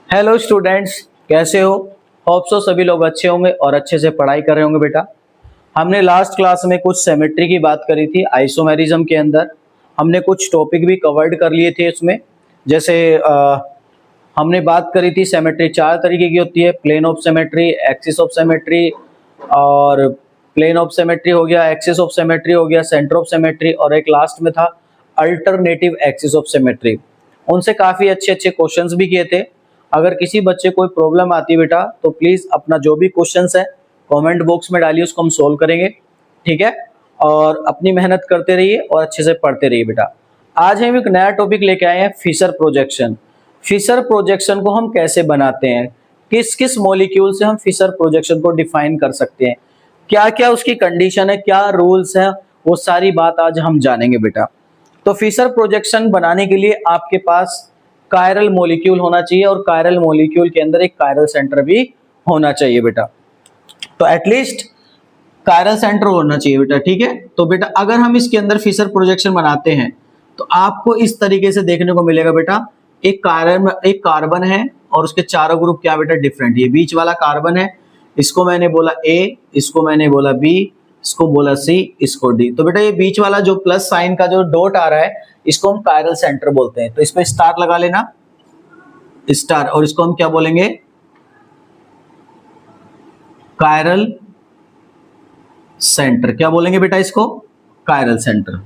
Hello students, कैसे हो? Hope so सभी लोग अच्छे होंगे और अच्छे से पढ़ाई कर रहे होंगे। बेटा, हमने लास्ट क्लास में कुछ सिमेट्री की बात करी थी। आइसोमेरिज्म के अंदर हमने कुछ टॉपिक भी कवर्ड कर लिए थे इसमें। जैसे हमने बात करी थी सिमेट्री चार तरीके की होती है। Plane of symmetry, axis of symmetry, और प्लेन ऑफ सिमेट्री हो गया, एक्सिस ऑफ सिमेट्री हो गया, सेंटर ऑफ सिमेट्री, और एक लास्ट में था अल्टरनेटिव एक्सिस ऑफ सिमेट्री। उनसे काफ़ी अच्छे अच्छे क्वेश्चंस भी किए थे। अगर किसी बच्चे कोई प्रॉब्लम आती है बेटा, तो प्लीज़ अपना जो भी क्वेश्चंस है कमेंट बॉक्स में डालिए, उसको हम सोल्व करेंगे। ठीक है, और अपनी मेहनत करते रहिए और अच्छे से पढ़ते रहिए। बेटा, आज हम एक नया टॉपिक लेके आए हैं, फिशर प्रोजेक्शन। फिशर प्रोजेक्शन को हम कैसे बनाते हैं, किस किस मॉलिक्यूल से हम फिशर प्रोजेक्शन को डिफाइन कर सकते हैं, क्या क्या उसकी कंडीशन है, क्या रूल्स है, वो सारी बात आज हम जानेंगे। बेटा, तो फिशर प्रोजेक्शन बनाने के लिए आपके पास कायरल मॉलिक्यूल होना चाहिए, और कायरल मॉलिक्यूल के अंदर एक कायरल सेंटर भी होना चाहिए। बेटा, तो एटलीस्ट कायरल सेंटर होना चाहिए। बेटा, ठीक है। तो बेटा, अगर हम इसके अंदर फिशर प्रोजेक्शन बनाते हैं तो आपको इस तरीके से देखने को मिलेगा। बेटा, एक कार्बन है और उसके चारों ग्रुप क्या बेटा, डिफरेंट। ये बीच वाला कार्बन है, इसको मैंने बोला ए, इसको मैंने बोला बी, इसको बोला सी, इसको डी। तो बेटा, ये बीच वाला जो प्लस साइन का जो डॉट आ रहा है, इसको हम कायरल सेंटर बोलते हैं। तो इसमें स्टार लगा लेना, स्टार, और इसको हम क्या बोलेंगे, कायरल सेंटर। क्या बोलेंगे बेटा इसको, कायरल सेंटर।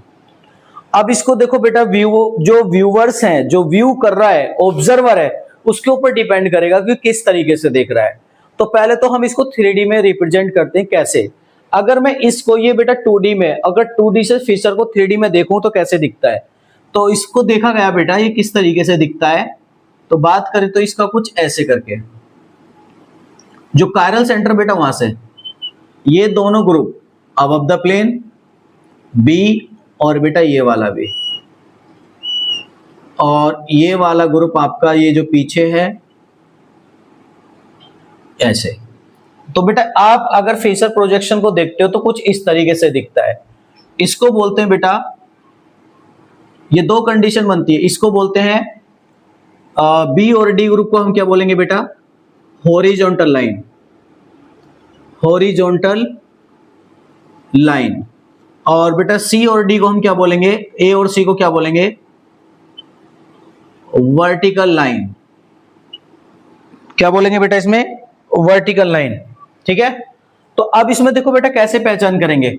अब इसको देखो बेटा, जो व्यूवर्स हैं, जो व्यू कर रहा है, ऑब्जर्वर है, उसके ऊपर डिपेंड करेगा कि किस तरीके से देख रहा है। तो पहले तो हम इसको 3D में रिप्रेजेंट करते हैं। कैसे? अगर मैं इसको, ये बेटा 2D में, अगर 2D से फिशर को 3D में देखूं तो कैसे दिखता है, तो इसको देखा गया बेटा ये किस तरीके से दिखता है। तो बात करें तो इसका कुछ ऐसे करके, जो कायरल सेंटर बेटा वहां से, ये दोनों group above the plane be, और बेटा ये वाला भी, और ये वाला ग्रुप आपका ये जो पीछे है ऐसे। तो बेटा, आप अगर फिशर प्रोजेक्शन को देखते हो तो कुछ इस तरीके से दिखता है। इसको बोलते हैं बेटा, ये दो कंडीशन बनती है, इसको बोलते हैं बी और डी ग्रुप को हम क्या बोलेंगे बेटा, हॉरिजॉन्टल लाइन, हॉरिजॉन्टल लाइन। और बेटा सी और डी को हम क्या बोलेंगे, ए और सी को क्या बोलेंगे, वर्टिकल लाइन। क्या बोलेंगे बेटा इसमें, वर्टिकल लाइन। ठीक है। तो अब इसमें देखो बेटा कैसे पहचान करेंगे।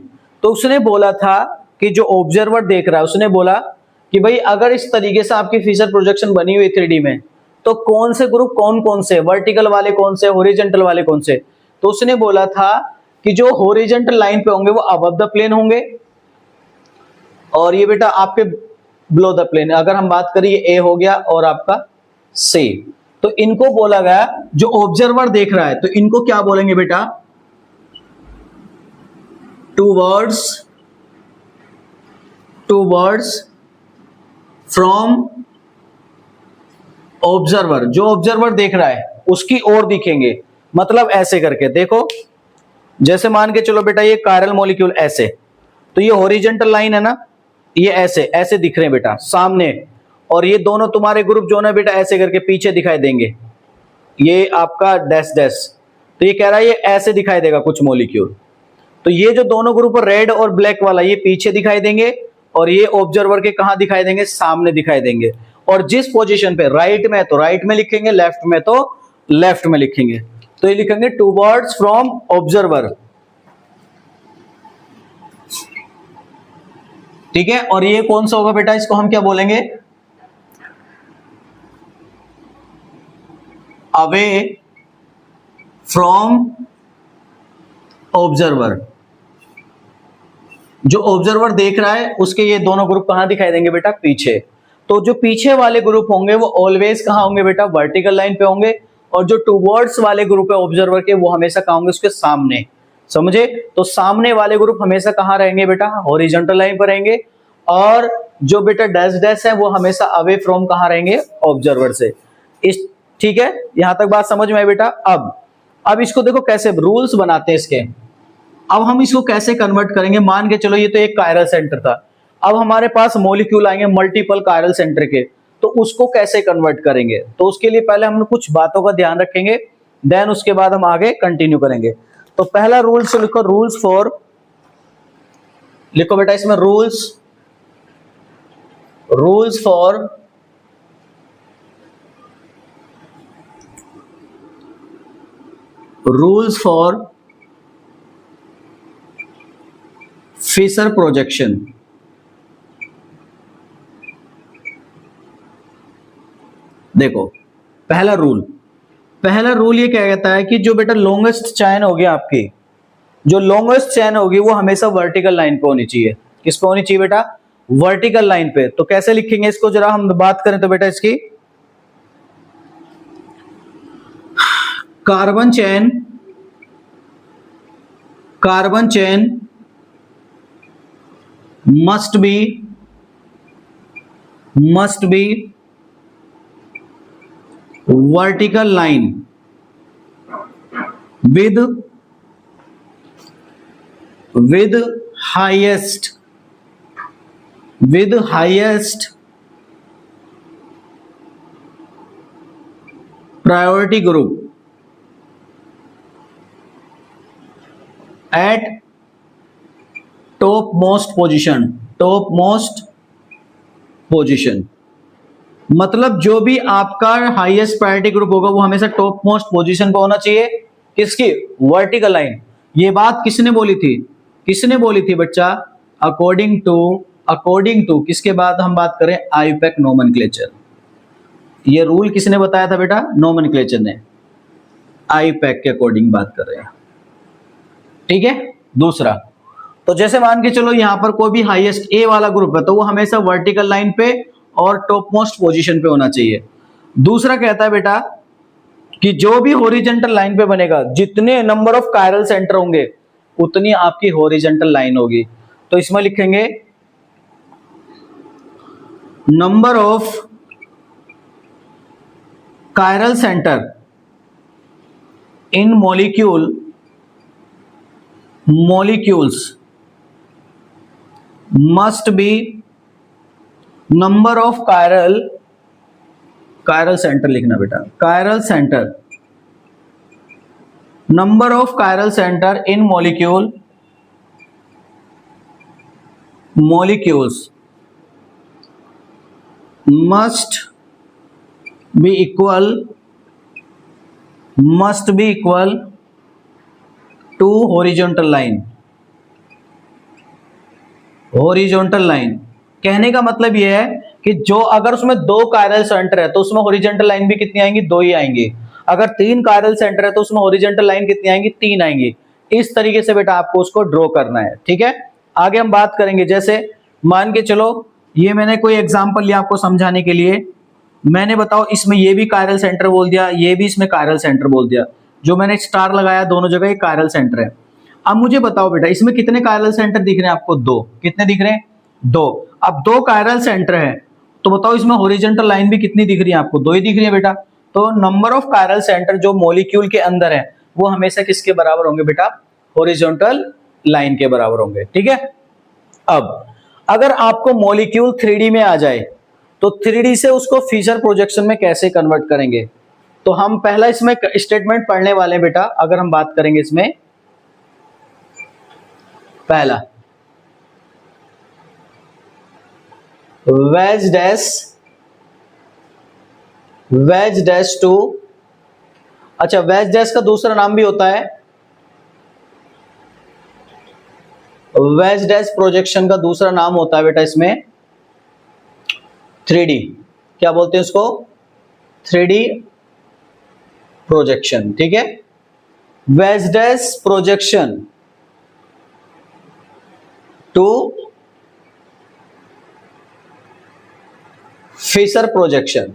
तो उसने बोला था कि जो ऑब्जर्वर देख रहा है, उसने बोला कि भाई अगर इस तरीके से आपकी फिशर प्रोजेक्शन बनी हुई 3D में, तो कौन से ग्रुप कौन कौन से, वर्टिकल वाले कौन से, हॉरिजॉन्टल वाले कौन से। तो उसने बोला था कि जो हॉरिजॉन्टल लाइन पे होंगे वो अबव द प्लेन होंगे, और ये बेटा आपके बिलो द प्लेन। अगर हम बात करें, ये ए हो गया और आपका सी, तो इनको बोला गया जो ऑब्जर्वर देख रहा है, तो इनको क्या बोलेंगे बेटा, टूवर्ड्स फ्रॉम ऑब्जर्वर। जो ऑब्जर्वर देख रहा है उसकी ओर दिखेंगे, मतलब ऐसे करके देखो। जैसे मान के चलो बेटा, ये कायरल मॉलिक्यूल ऐसे, तो ये हॉरिजॉन्टल लाइन है ना, ये ऐसे ऐसे दिख रहे हैं बेटा सामने, और ये दोनों तुम्हारे ग्रुप जो ना बेटा ऐसे करके पीछे दिखाई देंगे, ये आपका डैश डैश। तो ये कह रहा है ये ऐसे दिखाई देगा कुछ मॉलिक्यूल। तो ये जो दोनों ग्रुप रेड और ब्लैक वाला, ये पीछे दिखाई देंगे, और ये ऑब्जर्वर के कहां दिखाई देंगे, सामने दिखाई देंगे। और जिस पोजीशन पे, राइट में तो राइट में लिखेंगे, लेफ्ट में तो लेफ्ट में लिखेंगे। तो ये लिखेंगे टूवर्ड्स फ्रॉम ऑब्जर्वर। ठीक है। और ये कौन सा होगा बेटा, इसको हम क्या बोलेंगे, अवे फ्रॉम ऑब्जर्वर। जो ऑब्जर्वर देख रहा है उसके ये दोनों ग्रुप कहां दिखाई देंगे बेटा, पीछे। तो जो पीछे वाले ग्रुप होंगे वो ऑलवेज कहां होंगे बेटा, वर्टिकल लाइन पे होंगे, और जो टूवर्ड्स वाले ग्रुप है ऑब्जर्वर के, वो हमेशा कहां होंगे, उसके सामने। समझे? तो सामने वाले ग्रुप हमेशा कहां रहेंगे बेटा, हॉरिजॉन्टल लाइन पर रहेंगे, और जो बेटा डैश डैश है वो हमेशा अवे फ्रॉम कहां रहेंगे, ऑब्जर्वर से। इस ठीक है, यहां तक बात समझ में आई बेटा। अब इसको देखो कैसे रूल्स बनाते हैं इसके। अब हम इसको कैसे कन्वर्ट करेंगे, मान के चलो ये तो एक कायरल सेंटर था, अब हमारे पास मॉलिक्यूल आएंगे मल्टीपल कायरल सेंटर के। तो उसको कैसे कन्वर्ट करेंगे, तो उसके लिए पहले हम कुछ बातों का ध्यान रखेंगे, देन उसके बाद हम आगे कंटिन्यू करेंगे। तो पहला रूल से लिखो, रूल्स फॉर, लिखो बेटा इसमें रूल्स फॉर फिशर प्रोजेक्शन। देखो पहला रूल ये क्या कहता है कि जो बेटा लॉन्गेस्ट चैन होगी आपकी, जो लॉन्गेस्ट चैन होगी वो हमेशा वर्टिकल लाइन पे होनी चाहिए। किस पे होनी चाहिए बेटा? वर्टिकल लाइन पे। तो कैसे लिखेंगे इसको, जरा हम बात करें तो बेटा इसकी carbon chain must be vertical line with highest priority group at topmost position। मतलब जो भी आपका हाईएस्ट प्रायोरिटी ग्रुप होगा वो हमेशा टॉप मोस्ट पोजीशन पे होना चाहिए। किसकी? Vertical line. ये बात किसने बोली थी बच्चा? अकॉर्डिंग टू किसके बाद हम बात करें? IUPAC nomenclature. ये रूल किसने बताया था बेटा? नोमेनक्लेचर ने। आईयूपैक के अकॉर्डिंग बात कर रहे हैं, ठीक है। दूसरा, तो जैसे मान के चलो यहां पर कोई भी हाईएस्ट ए वाला ग्रुप है तो वो हमेशा वर्टिकल लाइन पे और टॉप मोस्ट पोजीशन पे होना चाहिए। दूसरा कहता है बेटा कि जो भी हॉरिजॉन्टल लाइन पे बनेगा, जितने नंबर ऑफ कायरल सेंटर होंगे उतनी आपकी हॉरिजॉन्टल लाइन होगी। तो इसमें लिखेंगे number of chiral centre in molecules must be number of chiral center लिखना बेटा, chiral center, number of chiral center in molecules must be equal to horizontal line। कहने का मतलब यह है कि जो अगर उसमें 2 कायरल सेंटर है तो उसमें हॉरिजॉन्टल लाइन भी कितनी आएंगी? 2 ही आएंगी। अगर 3 कायरल सेंटर है तो उसमें हॉरिजॉन्टल लाइन कितनी आएंगी? 3 आएंगी। इस तरीके से बेटा आपको उसको ड्रॉ करना है, ठीक है। आगे हम बात करेंगे, जैसे मान के चलो ये मैंने कोई एग्जांपल लिया आपको समझाने के लिए। मैंने बताओ इसमें ये भी कायरल सेंटर बोल दिया, ये भी इसमें कायरल सेंटर बोल दिया। जो मैंने स्टार लगाया दोनों जगह ये कायरल सेंटर है। अब मुझे बताओ बेटा इसमें कितने कायरल सेंटर दिख रहे हैं आपको? 2। कितने दिख रहे हैं? 2। अब 2 कायरल सेंटर है तो बताओ इसमें हॉरिजॉन्टल लाइन भी कितनी दिख रही है आपको? 2 ही दिख रही है बेटा। तो नंबर ऑफ कायरल सेंटर जो मॉलिक्यूल के अंदर है वो हमेशा किसके बराबर होंगे बेटा? हॉरिजॉन्टल लाइन के बराबर होंगे, ठीक है। अब अगर आपको मॉलिक्यूल 3D में आ जाए तो 3D से उसको फिशर प्रोजेक्शन में कैसे कन्वर्ट करेंगे? तो हम पहला इसमें स्टेटमेंट पढ़ने वाले हैं बेटा। अगर हम बात करेंगे इसमें पहला wedge dash टू, अच्छा wedge dash का दूसरा नाम भी होता है, wedge dash प्रोजेक्शन का दूसरा नाम होता है बेटा इसमें 3D। क्या बोलते हैं इसको? 3D प्रोजेक्शन, ठीक है। wedge dash projection to Fisher projection.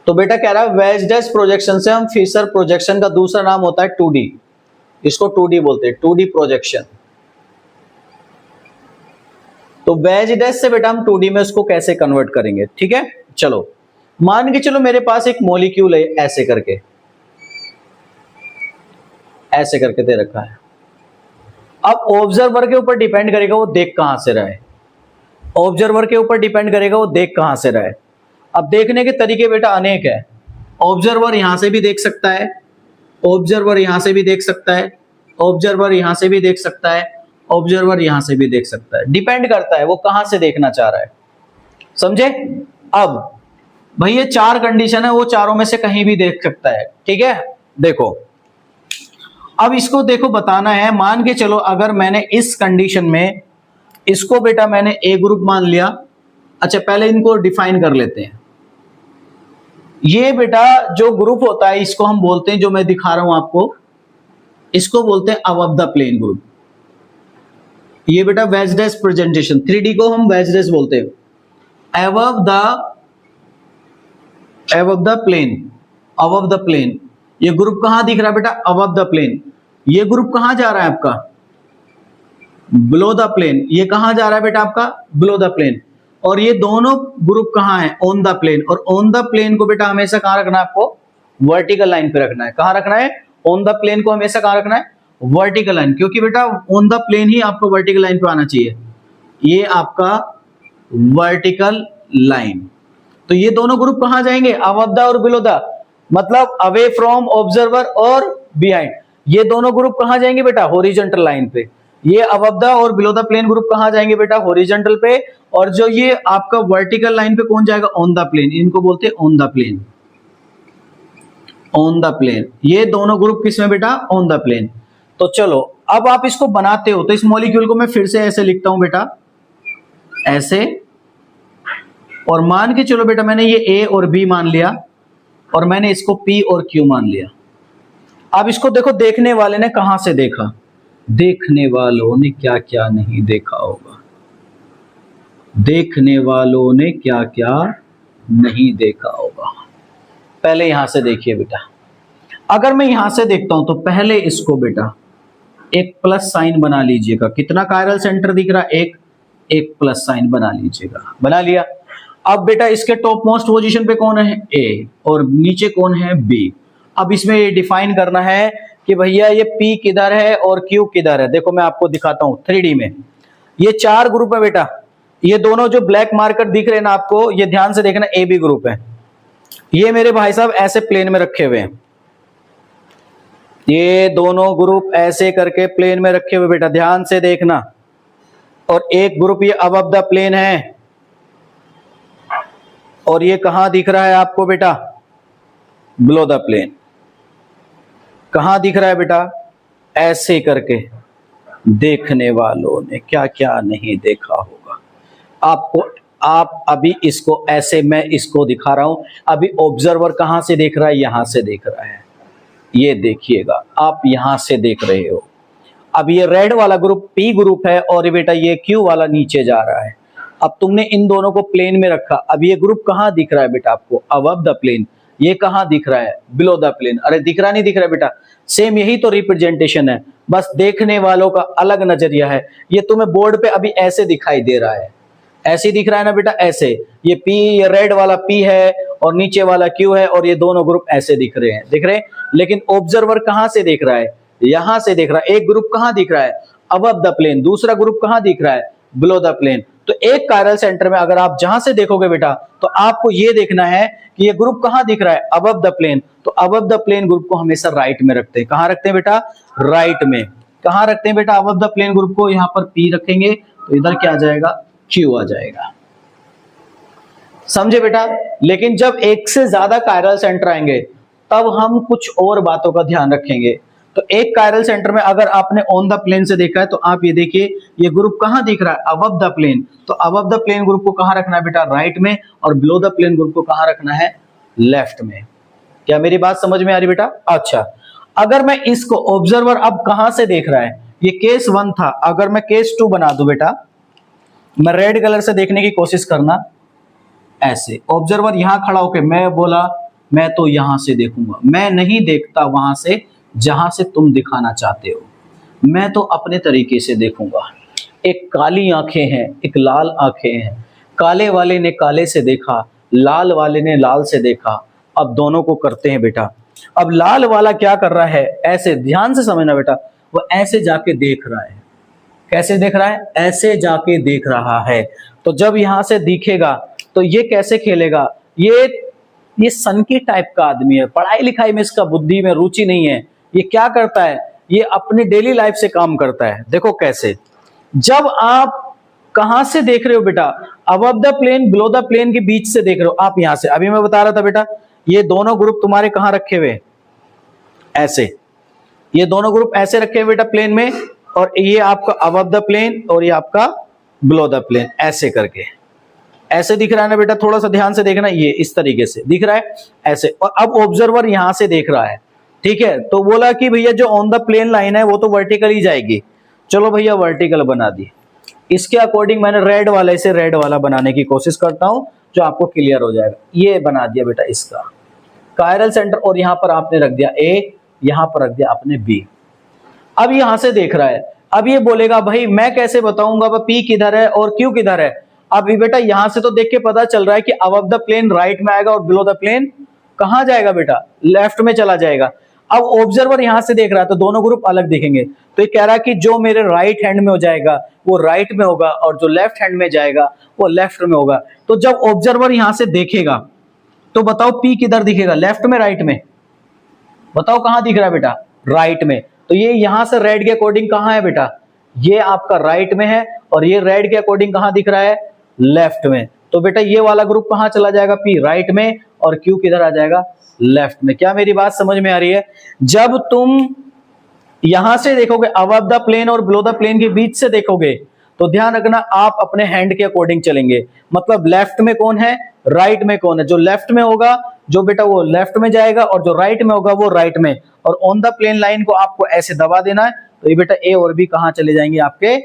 तो बेटा कह रहा है wedge dash प्रोजेक्शन से हम फिशर प्रोजेक्शन का दूसरा नाम होता है 2D, इसको 2D बोलते हैं, 2D प्रोजेक्शन। तो wedge dash से बेटा हम 2D में उसको कैसे कन्वर्ट करेंगे, ठीक है। चलो मान के चलो मेरे पास एक मॉलिक्यूल है, ऐसे करके दे रखा है। अब ऑब्जर्वर के ऊपर डिपेंड करेगा वो देख कहां से रहा है। ऑब्जर्वर के ऊपर डिपेंड करेगा वो देख कहां से रहा है। अब देखने के तरीके बेटा अनेक है। ऑब्जर्वर यहां से भी देख सकता है, ऑब्जर्वर यहां से भी देख सकता है, ऑब्जर्वर यहां से भी देख सकता है, ऑब्जर्वर यहां से भी देख सकता है। डिपेंड करता है वो कहां से देखना चाह रहा है, समझे। अब भाई ये चार कंडीशन है, वो चारों में से कहीं भी देख सकता है, ठीक है। देखो अब इसको देखो बताना है, मान के चलो अगर मैंने इस कंडीशन में इसको बेटा मैंने ए ग्रुप मान लिया। अच्छा पहले इनको डिफाइन कर लेते हैं। ये बेटा जो ग्रुप होता है इसको हम बोलते हैं, जो मैं दिखा रहा हूं आपको, इसको बोलते हैं अबव द प्लेन ग्रुप। ये बेटा वेजडेस प्रेजेंटेशन, 3D को हम वेजडेस बोलते हैं। Above the plane, above the plane. ये ग्रुप कहां दिख रहा है बेटा, अबव द प्लेन। ये ग्रुप कहां जा रहा है आपका, बिलो द प्लेन। ये कहां जा रहा है बेटा आपका, बिलो द प्लेन। और ये दोनों ग्रुप कहां है, ऑन द प्लेन। और ऑन द प्लेन को बेटा हमेशा कहां रखना है आपको, वर्टिकल लाइन पे रखना है। कहां रखना है, ऑन द प्लेन को हमेशा कहां रखना है, वर्टिकल लाइन। क्योंकि बेटा ऑन द प्लेन ही आपको वर्टिकल लाइन पे आना चाहिए। ये आपका वर्टिकल लाइन। तो ये दोनों ग्रुप कहां जाएंगे, अबव द और बिलो द, मतलब अवे फ्रॉम ऑब्जर्वर और बिहाइंड। ये दोनों ग्रुप कहां जाएंगे बेटा, हॉरिजॉन्टल लाइन पे। ये अबव द और बिलो द प्लेन ग्रुप कहां जाएंगे बेटा, हॉरिजॉन्टल पे। और जो ये आपका वर्टिकल लाइन पे कौन जाएगा, ऑन द प्लेन। इनको बोलते हैं on the plane, on the plane. ये दोनों ग्रुप किसमें बेटा, ऑन द प्लेन। तो चलो अब आप इसको बनाते हो, तो इस मॉलिक्यूल को मैं फिर से ऐसे लिखता हूं बेटा, ऐसे। और मान के चलो बेटा मैंने ये ए और बी मान लिया, और मैंने इसको पी और क्यू मान लिया। अब इसको देखो देखने वाले ने कहां से देखा, देखने वालों ने क्या क्या नहीं देखा होगा, देखने वालों ने क्या क्या नहीं देखा होगा। पहले यहां से देखिए बेटा, अगर मैं यहां से देखता हूं तो पहले इसको बेटा एक प्लस साइन बना लीजिएगा। कितना कायरल सेंटर दिख रहा है, एक प्लस साइन बना लीजिएगा। बना लिया। अब बेटा इसके टॉप मोस्ट पोजीशन पे कौन है, ए, और नीचे कौन है, बी। अब इसमें ये डिफाइन करना है कि भैया ये पी किधर है और क्यू किधर है। देखो मैं आपको दिखाता हूं 3D में। ये चार ग्रुप है बेटा। ये दोनों जो ब्लैक मार्कर दिख रहे हैं ना आपको, ये ध्यान से देखना, ए बी ग्रुप है। ये मेरे भाई साहब ऐसे प्लेन में रखे हुए हैं, ये दोनों ग्रुप ऐसे करके प्लेन में रखे हुए बेटा, ध्यान से देखना। और एक ग्रुप ये अबव द प्लेन है, और ये कहां दिख रहा है आपको बेटा, बिलो द प्लेन। कहां दिख रहा है बेटा, ऐसे करके। देखने वालों ने क्या क्या नहीं देखा होगा। आपको आप अभी इसको ऐसे, मैं इसको दिखा रहा हूं, अभी ऑब्जर्वर कहां से देख रहा है, यहां से देख रहा है। ये देखिएगा आप यहां से देख रहे हो। अब ये रेड वाला ग्रुप पी ग्रुप है, और ये बेटा ये क्यू वाला नीचे जा रहा है। अब तुमने इन दोनों को प्लेन में रखा। अब ये ग्रुप कहां दिख रहा है बेटा आपको, अबव द प्लेन। ये कहां दिख रहा है, बिलो द प्लेन। अरे दिख रहा नहीं दिख रहा है बेटा, सेम यही तो रिप्रेजेंटेशन है, बस देखने वालों का अलग नजरिया है। ये तुम्हें बोर्ड पे अभी ऐसे दिखाई दे रहा है, ऐसे दिख रहा है ना बेटा, ऐसे। ये पी, ये रेड वाला पी है और नीचे वाला क्यू है, और ये दोनों ग्रुप ऐसे दिख रहे हैं, दिख रहे हैं। लेकिन ऑब्जर्वर कहां से देख रहा है, यहां से देख रहा है। एक ग्रुप कहां दिख रहा है, अबव द प्लेन। दूसरा ग्रुप कहां दिख रहा है, बिलो द प्लेन। तो एक कायरल सेंटर में अगर आप जहां से देखोगे बेटा, तो आपको ये देखना है कि ये ग्रुप कहां दिख रहा है, अबव द प्लेन। तो अबव द प्लेन ग्रुप को हमेशा राइट में रखते हैं। कहां रखते हैं बेटा, राइट में। कहां रखते हैं बेटा, अबव द प्लेन ग्रुप को यहां पर पी रखेंगे, तो इधर क्या आ जाएगा, क्यू आ जाएगा। समझे बेटा। लेकिन जब एक से ज्यादा कायरल सेंटर आएंगे तब हम कुछ और बातों का ध्यान रखेंगे। तो एक कायरल सेंटर में अगर आपने ऑन द प्लेन से देखा है, तो आप ये देखिए ये ग्रुप कहां दिख रहा है, अबव द प्लेन। तो अबव द प्लेन ग्रुप को कहां रखना है बेटा, राइट में। और बिलो द प्लेन ग्रुप को कहां रखना है, लेफ्ट में। क्या मेरी बात समझ में आ रही बेटा। अच्छा, अगर मैं इसको ऑब्जर्वर अब कहां से देख रहा है, ये केस 1 था। अगर मैं केस 2 बना दूं बेटा, मैं रेड कलर से देखने की कोशिश करना, ऐसे। ऑब्जर्वर यहां खड़ा होकर मैं बोला, मैं तो यहां से देखूंगा, मैं नहीं देखता वहां से जहां से तुम दिखाना चाहते हो, मैं तो अपने तरीके से देखूंगा। एक काली आंखें हैं, एक लाल आंखें हैं। काले वाले ने काले से देखा, लाल वाले ने लाल से देखा। अब दोनों को करते हैं बेटा। अब लाल वाला क्या कर रहा है, ऐसे ध्यान से समझना बेटा, वो ऐसे जाके देख रहा है, कैसे देख रहा है, ऐसे जाके देख रहा है। तो जब यहां से दिखेगा तो ये कैसे खेलेगा, ये सन की टाइप का आदमी है, पढ़ाई लिखाई में इसका बुद्धि में रुचि नहीं है। ये क्या करता है, ये अपनी डेली लाइफ से काम करता है। देखो कैसे, जब आप कहां से देख रहे हो बेटा, above the plane below the plane के बीच से देख रहे हो आप। यहां से अभी मैं बता रहा था बेटा, ये दोनों ग्रुप तुम्हारे कहां रखे हुए, ऐसे, ये दोनों ग्रुप ऐसे रखे हुए बेटा प्लेन में, और ये आपका अबव द प्लेन और ये आपका बिलो द प्लेन, ऐसे करके ऐसे दिख रहा है ना बेटा, थोड़ा सा ध्यान से देखना, ये इस तरीके से दिख रहा है ऐसे। और अब ऑब्जर्वर यहां से देख रहा है, ठीक है। तो बोला कि भैया जो ऑन द प्लेन लाइन है वो तो वर्टिकल ही जाएगी, चलो भैया वर्टिकल बना दी। इसके अकॉर्डिंग मैंने रेड वाले से रेड वाला बनाने की कोशिश करता हूं जो आपको क्लियर हो जाएगा। ये बना दिया बेटा इसका कायरल सेंटर, और यहां पर आपने रख दिया ए, यहां पर रख दिया आपने बी। अब यहां से देख रहा है, अब ये बोलेगा भाई मैं कैसे बताऊंगा पी किधर है और क्यू किधर है। अब बेटा यहां से तो देख के पता चल रहा है कि अबव द प्लेन राइट में आएगा और बिलो द प्लेन कहां जाएगा बेटा, लेफ्ट में चला जाएगा। अब ऑब्जर्वर यहां से देख रहा है तो दोनों ग्रुप अलग दिखेंगे। तो ये कह रहा है कि जो मेरे राइट हैंड में हो जाएगा वो राइट में होगा, और जो लेफ्ट हैंड में जाएगा वो लेफ्ट में होगा। तो जब ऑब्जर्वर यहां से देखेगा तो बताओ पी किधर दिखेगा, लेफ्ट में राइट में, बताओ कहां दिख रहा है बेटा, राइट में। तो ये यहां से रेड के अकॉर्डिंग कहां है बेटा, ये आपका राइट में है, और ये रेड के अकॉर्डिंग कहां दिख रहा है, लेफ्ट में। तो बेटा ये वाला ग्रुप कहां चला जाएगा, पी राइट में, और क्यू किधर आ जाएगा, लेफ्ट में। क्या मेरी बात समझ में आ रही है। जब तुम यहां से देखोगे अबव द प्लेन और बिलो द प्लेन के बीच से देखोगे तो ध्यान रखना आप अपने हैंड के अकॉर्डिंग चलेंगे। मतलब लेफ्ट में कौन है, राइट में कौन है, जो लेफ्ट में होगा जो बेटा वो लेफ्ट में जाएगा, और जो राइट में होगा वो राइट में। और ऑन द प्लेन लाइन को आपको ऐसे दबा देना है, तो ये बेटा ए और बी कहां चले जाएंगे, आपके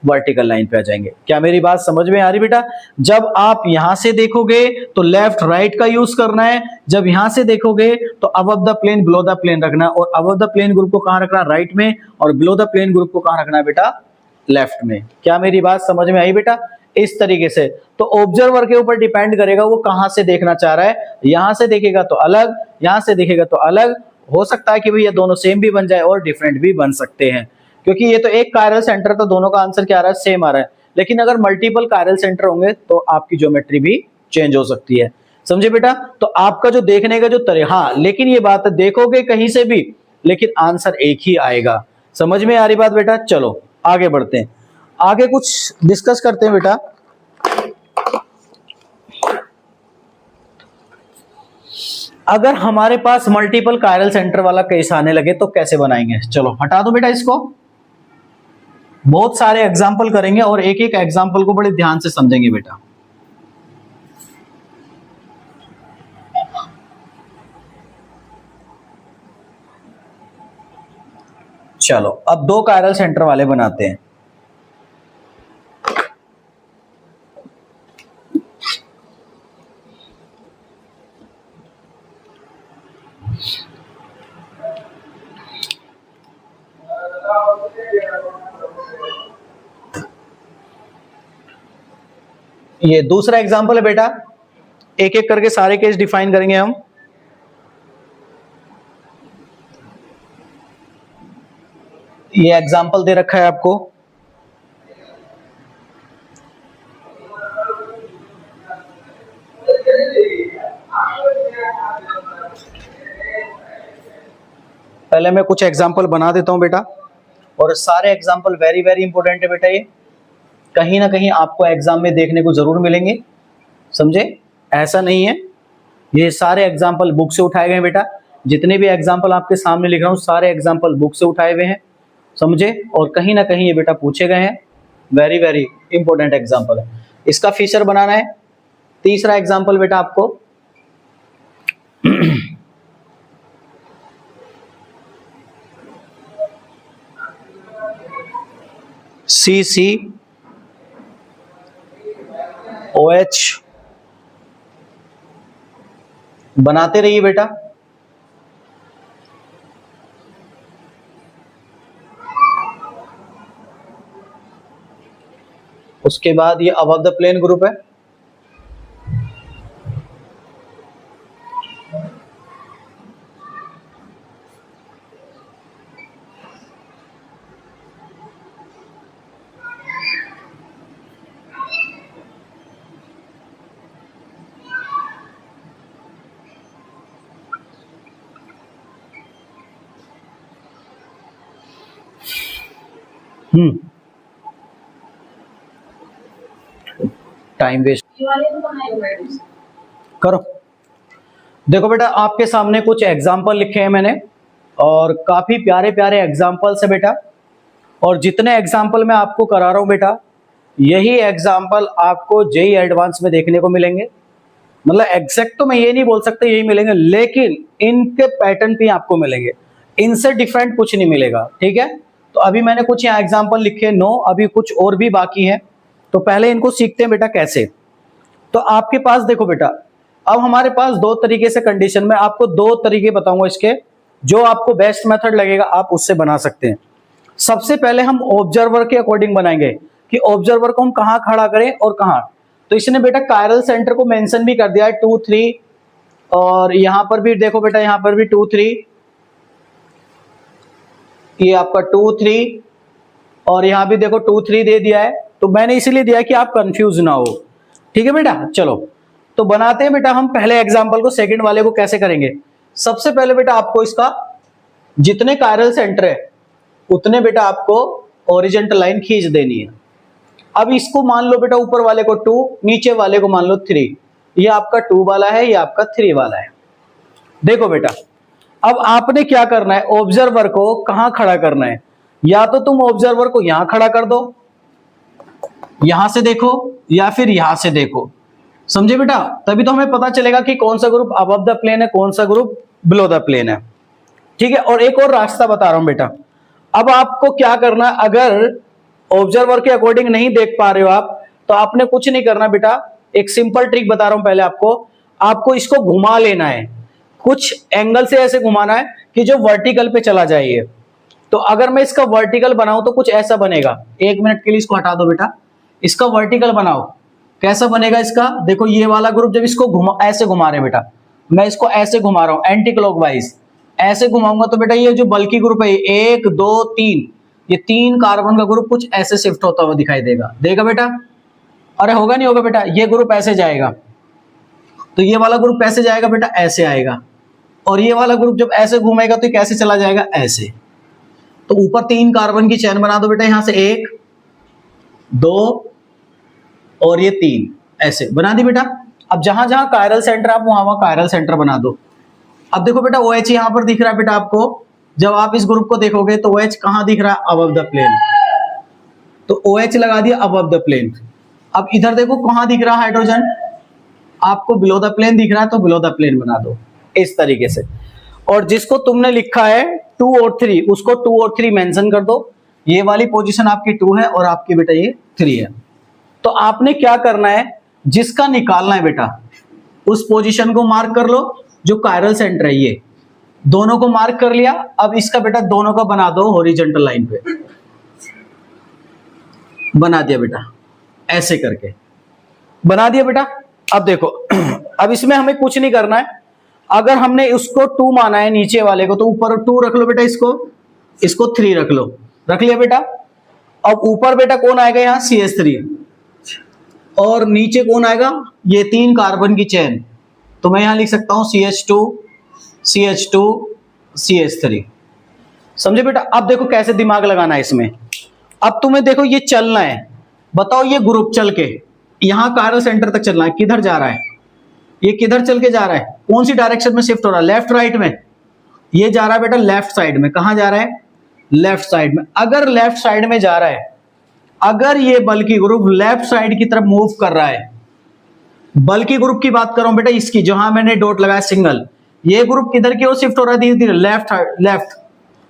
वर्टिकल लाइन पे आ जाएंगे। क्या मेरी बात समझ में आ रही बेटा। जब आप यहां से देखोगे तो लेफ्ट राइट का यूज करना है, जब यहां से देखोगे तो above the plane below the plane रखना है, और अबव द प्लेन ग्रुप को कहां रखना है, राइट में, और बिलो द प्लेन ग्रुप को कहां रखना है बेटा, लेफ्ट में। क्या मेरी बात समझ में आई बेटा। इस तरीके से तो ऑब्जर्वर के ऊपर डिपेंड करेगा वो कहां से देखना चाह रहा है। यहां से देखेगा तो अलग, यहां से देखेगा तो अलग। हो सकता है कि भैया दोनों सेम भी बन जाए और डिफरेंट भी बन सकते हैं, क्योंकि ये तो एक कायरल सेंटर, तो दोनों का आंसर क्या आ रहा है, सेम आ रहा है। लेकिन अगर मल्टीपल कायरल सेंटर होंगे तो आपकी ज्योमेट्री भी चेंज हो सकती है। समझे बेटा। तो आपका जो देखने का जो तरीका, हाँ लेकिन ये बात है देखोगे कहीं से भी लेकिन आंसर एक ही आएगा। समझ में आ रही बात बेटा। चलो आगे बढ़ते हैं, आगे कुछ डिस्कस करते हैं बेटा। अगर हमारे पास मल्टीपल कायरल सेंटर वाला केस आने लगे तो कैसे बनाएंगे। चलो हटा दो बेटा इसको। बहुत सारे एग्जाम्पल करेंगे और एक एक एग्जाम्पल को बड़े ध्यान से समझेंगे बेटा। चलो अब दो कायरल सेंटर वाले बनाते हैं। ये दूसरा एग्जाम्पल है बेटा, एक एक करके सारे केस डिफाइन करेंगे हम। ये एग्जाम्पल दे रखा है आपको, पहले मैं कुछ एग्जाम्पल बना देता हूं बेटा, और सारे एग्जाम्पल वेरी वेरी इंपॉर्टेंट है बेटा। ये कहीं ना कहीं आपको एग्जाम में देखने को जरूर मिलेंगे, समझे। ऐसा नहीं है, ये सारे एग्जाम्पल बुक से उठाए गए हैं बेटा। जितने भी एग्जाम्पल आपके सामने लिख रहा हूं सारे एग्जाम्पल बुक से उठाए हुए हैं, समझे। और कहीं ना कहीं ये बेटा पूछे गए हैं, वेरी वेरी इंपॉर्टेंट एग्जाम्पल है। इसका फीचर बनाना है। तीसरा एग्जाम्पल बेटा आपको CC OH बनाते रहिए बेटा। उसके बाद ये अबव द प्लेन ग्रुप है, टाइम वेस्ट करो। देखो बेटा, आपके सामने कुछ एग्जाम्पल लिखे हैं मैंने, और काफी प्यारे प्यारे एग्जाम्पल्स है बेटा। और जितने एग्जाम्पल मैं आपको करा रहा हूं बेटा, यही एग्जाम्पल आपको जेईई एडवांस में देखने को मिलेंगे। मतलब एग्जैक्ट तो मैं ये नहीं बोल सकता यही मिलेंगे, लेकिन इनके पैटर्न भी आपको मिलेंगे, इनसे डिफरेंट कुछ नहीं मिलेगा। ठीक है, तो अभी मैंने कुछ यहाँ एग्जाम्पल लिखे 9, अभी कुछ और भी बाकी हैं। तो पहले इनको सीखते हैं बेटा कैसे। तो आपके पास देखो बेटा, अब हमारे पास दो तरीके से कंडीशन में आपको दो तरीके बताऊंगा इसके, जो आपको बेस्ट मेथड लगेगा आप उससे बना सकते हैं। सबसे पहले हम ऑब्जर्वर के अकॉर्डिंग बनाएंगे कि ऑब्जर्वर को हम कहां खड़ा करें और कहां। तो इसने बेटा कायरल सेंटर को मेंशन भी कर दिया है 2 3, और यहां पर भी देखो बेटा, यहां पर भी 2 3, ये आपका 2 3, और यहां भी देखो 2 3 दे दिया है। तो मैंने इसीलिए दिया कि आप कंफ्यूज ना हो। ठीक है बेटा, चलो तो बनाते हैं बेटा हम पहले एग्जांपल को। सेकंड वाले को कैसे करेंगे? सबसे पहले बेटा आपको इसका जितने कायरल सेंटर है उतने बेटा आपको हॉरिजॉन्टल लाइन खींच देनी है। अब इसको मान लो बेटा, ऊपर वाले को 2, नीचे वाले को मान लो 3। ये आपका 2 वाला है, ये आपका 3 वाला है। देखो बेटा, अब आपने क्या करना है, ऑब्जर्वर को कहां खड़ा करना है। या तो तुम ऑब्जर्वर को यहां खड़ा कर दो, यहां से देखो, या फिर यहां से देखो। समझे बेटा? तभी तो हमें पता चलेगा कि कौन सा ग्रुप अबव द प्लेन है, कौन सा ग्रुप बिलो द प्लेन है। ठीक है, और एक और रास्ता बता रहा हूं बेटा। अब आपको क्या करना, अगर ऑब्जर्वर के अकॉर्डिंग नहीं देख पा रहे हो आप, तो आपने कुछ नहीं करना बेटा। एक सिंपल ट्रिक बता रहा हूं पहले आपको इसको घुमा लेना है, कुछ एंगल से ऐसे घुमाना है कि जो वर्टिकल पे चला जाए। तो अगर मैं इसका वर्टिकल बनाऊं तो कुछ ऐसा बनेगा। 1 मिनट के लिए इसको हटा दो बेटा, इसका वर्टिकल बनाओ। कैसा बनेगा इसका? देखो, ये वाला ग्रुप जब इसको ऐसे घुमा रहे बेटा, मैं इसको ऐसे घुमा रहा हूं एंटी क्लॉकवाइज, ऐसे घुमाऊंगा तो बेटा ये जो बल्कि ग्रुप है 1 2 3, ये 3 कार्बन का ग्रुप कुछ ऐसे शिफ्ट होता हुआ दिखाई देगा बेटा? अरे होगा नहीं होगा बेटा? ये ग्रुप ऐसे जाएगा, तो ये वाला ग्रुप ऐसे जाएगा बेटा, ऐसे आएगा। और ये वाला ग्रुप जब ऐसे घूमेगा तो कैसे चला जाएगा? ऐसे। तो ऊपर 3 कार्बन की चेन बना दो बेटा, यहां से 1 2 और ये 3, ऐसे बना दी बेटा। अब जहां जहां कायरल सेंटर आप वहां वहां कायरल सेंटर बना दो। अब देखो बेटा, OH यहां पर दिख रहा है बेटा आपको। जब आप इस ग्रुप को देखोगे तो OH कहां दिख रहा है? Above the plane. तो OH लगा दिया अबव द प्लेन। अब इधर देखो कहां दिख रहा है हाइड्रोजन? आपको बिलो द प्लेन दिख रहा है, तो बिलो द प्लेन बना दो इस तरीके से। और जिसको तुमने लिखा है 2 और 3, उसको 2 और 3 मेंशन कर दो। ये वाली पोजीशन आपकी 2 है और आपकी बेटा ये 3 है। तो आपने क्या करना है, जिसका निकालना है बेटा उस पोजीशन को मार्क कर लो, जो कायरल सेंटर है ये दोनों को मार्क कर लिया। अब इसका बेटा दोनों का बना दो हॉरिजॉन्टल लाइन पे, बना दिया बेटा, ऐसे करके बना दिया बेटा। अब देखो, अब इसमें हमें कुछ नहीं करना है। अगर हमने उसको 2 माना है नीचे वाले को, तो ऊपर 2 रख लो बेटा, इसको 3 रख लो। रख लिया बेटा। अब ऊपर बेटा कौन आएगा? यहाँ CH3, और नीचे कौन आएगा? ये 3 कार्बन की चेन। तो मैं यहां लिख सकता हूं CH2 CH2 CH3। समझे बेटा? अब देखो कैसे दिमाग लगाना है इसमें। अब तुम्हें देखो ये चलना है, बताओ ये ग्रुप चल के यहां कायरल सेंटर तक चलना है, किधर जा रहा है? ये किधर चल के जा रहा है? कौन सी डायरेक्शन में शिफ्ट हो रहा है? लेफ्ट राइट में। ये जा रहा है बेटा लेफ्ट साइड में। कहां जा रहा है? लेफ्ट साइड में। अगर लेफ्ट साइड में जा रहा है, अगर ये बल्कि ग्रुप लेफ्ट साइड की तरफ मूव कर रहा है, बल्कि ग्रुप की बात कर रहा हूं बेटा, इसकी जहां मैंने डॉट लगाया सिंगल, ये ग्रुप किधर की ओर शिफ्ट हो रहा है? धीरे धीरे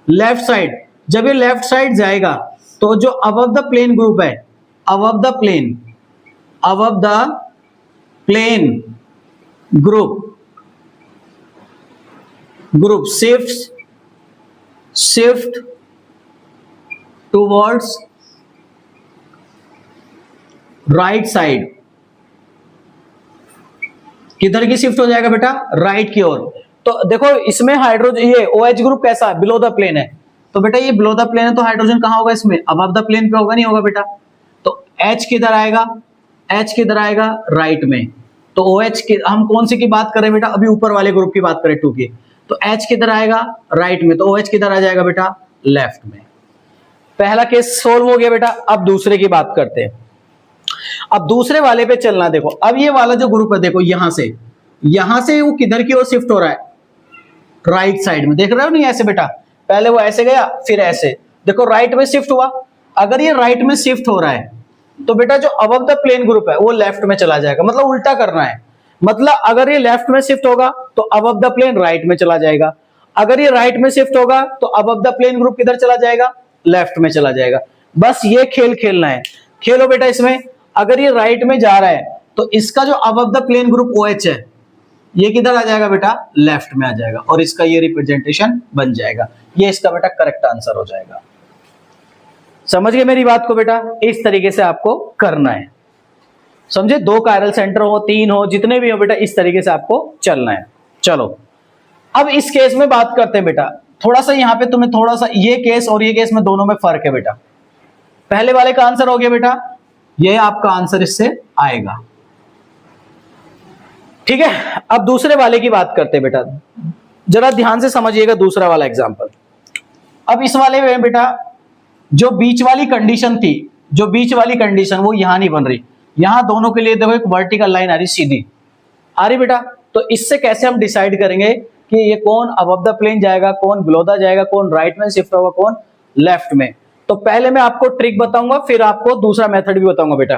लेफ्ट साइड। जब ये लेफ्ट साइड जाएगा तो जो अबव द प्लेन ग्रुप है, above the plane group shift towards right side. किधर की शिफ्ट हो जाएगा बेटा? राइट की ओर। तो देखो इसमें हाइड्रोजन, ये OH ग्रुप कैसा है? बिलो द प्लेन है। तो बेटा ये बिलो द प्लेन है, तो हाइड्रोजन कहां होगा इसमें? अबव द प्लेन पे होगा? नहीं होगा बेटा। तो H किधर आएगा? H किधर आएगा? राइट में। तो OH की हम कौन सी की बात कर रहे हैं बेटा? अभी ऊपर वाले ग्रुप की बात करें 2 की। तो H किधर आएगा? राइट में। तो OH किधर आ जाएगा बेटा? लेफ्ट में। पहला केस सोल्व हो गया बेटा। अब दूसरे की बात करते हैं। अब दूसरे वाले पे चलना। देखो अब ये वाला जो ग्रुप है, देखो यहां से वो किधर की ओर शिफ्ट हो रहा है, राइट साइड में। देख रहे हो नहीं ऐसे बेटा, पहले वो ऐसे गया फिर ऐसे, देखो राइट में शिफ्ट हुआ। अगर ये राइट में शिफ्ट हो रहा है तो बेटा जो अबव द प्लेन ग्रुप है वो लेफ्ट में चला जाएगा, मतलब उल्टा करना है। मतलब अगर ये लेफ्ट में शिफ्ट होगा तो अबव द प्लेन राइट में चला जाएगा, अगर ये राइट में शिफ्ट होगा तो अबव द प्लेन ग्रुप किधर चला जाएगा, लेफ्ट में चला जाएगा। बस ये खेल खेलना है। खेलो बेटा इसमें। अगर ये राइट में जा रहा है तो इसका जो above the plane group OH है ये किधर आ जाएगा बेटा, लेफ्ट में आ जाएगा, और इसका ये रिप्रेजेंटेशन बन जाएगा। ये इसका बेटा करेक्ट आंसर हो जाएगा। समझ गए मेरी बात को बेटा? इस तरीके से आपको करना है, समझे? 2 कायरल सेंटर हो, 3 हो, जितने भी हो बेटा, इस तरीके से आपको चलना है। चलो अब इस केस में बात करते हैं बेटा। थोड़ा सा यहाँ पे तुम्हें थोड़ा सा ये केस और ये केस में दोनों में फर्क है बेटा। पहले वाले का आंसर हो गया बेटा, ये आपका आंसर इससे आएगा। ठीक है, अब दूसरे वाले की बात करते हैं बेटा। जरा ध्यान से समझिएगा दूसरा वाला एग्जांपल। अब इस वाले में बेटा जो बीच वाली कंडीशन थी, जो बीच वाली कंडीशन वो यहां नहीं बन रही। यहां दोनों के लिए देखो एक वर्टिकल लाइन आ रही, सीधी आ रही बेटा। तो इससे कैसे हम डिसाइड करेंगे कि ये कौन अबव द प्लेन जाएगा, कौन बिलो द जाएगा, कौन राइट में शिफ्ट होगा, कौन लेफ्ट में? तो पहले मैं आपको ट्रिक बताऊंगा, फिर आपको दूसरा मेथड भी बताऊंगा बेटा।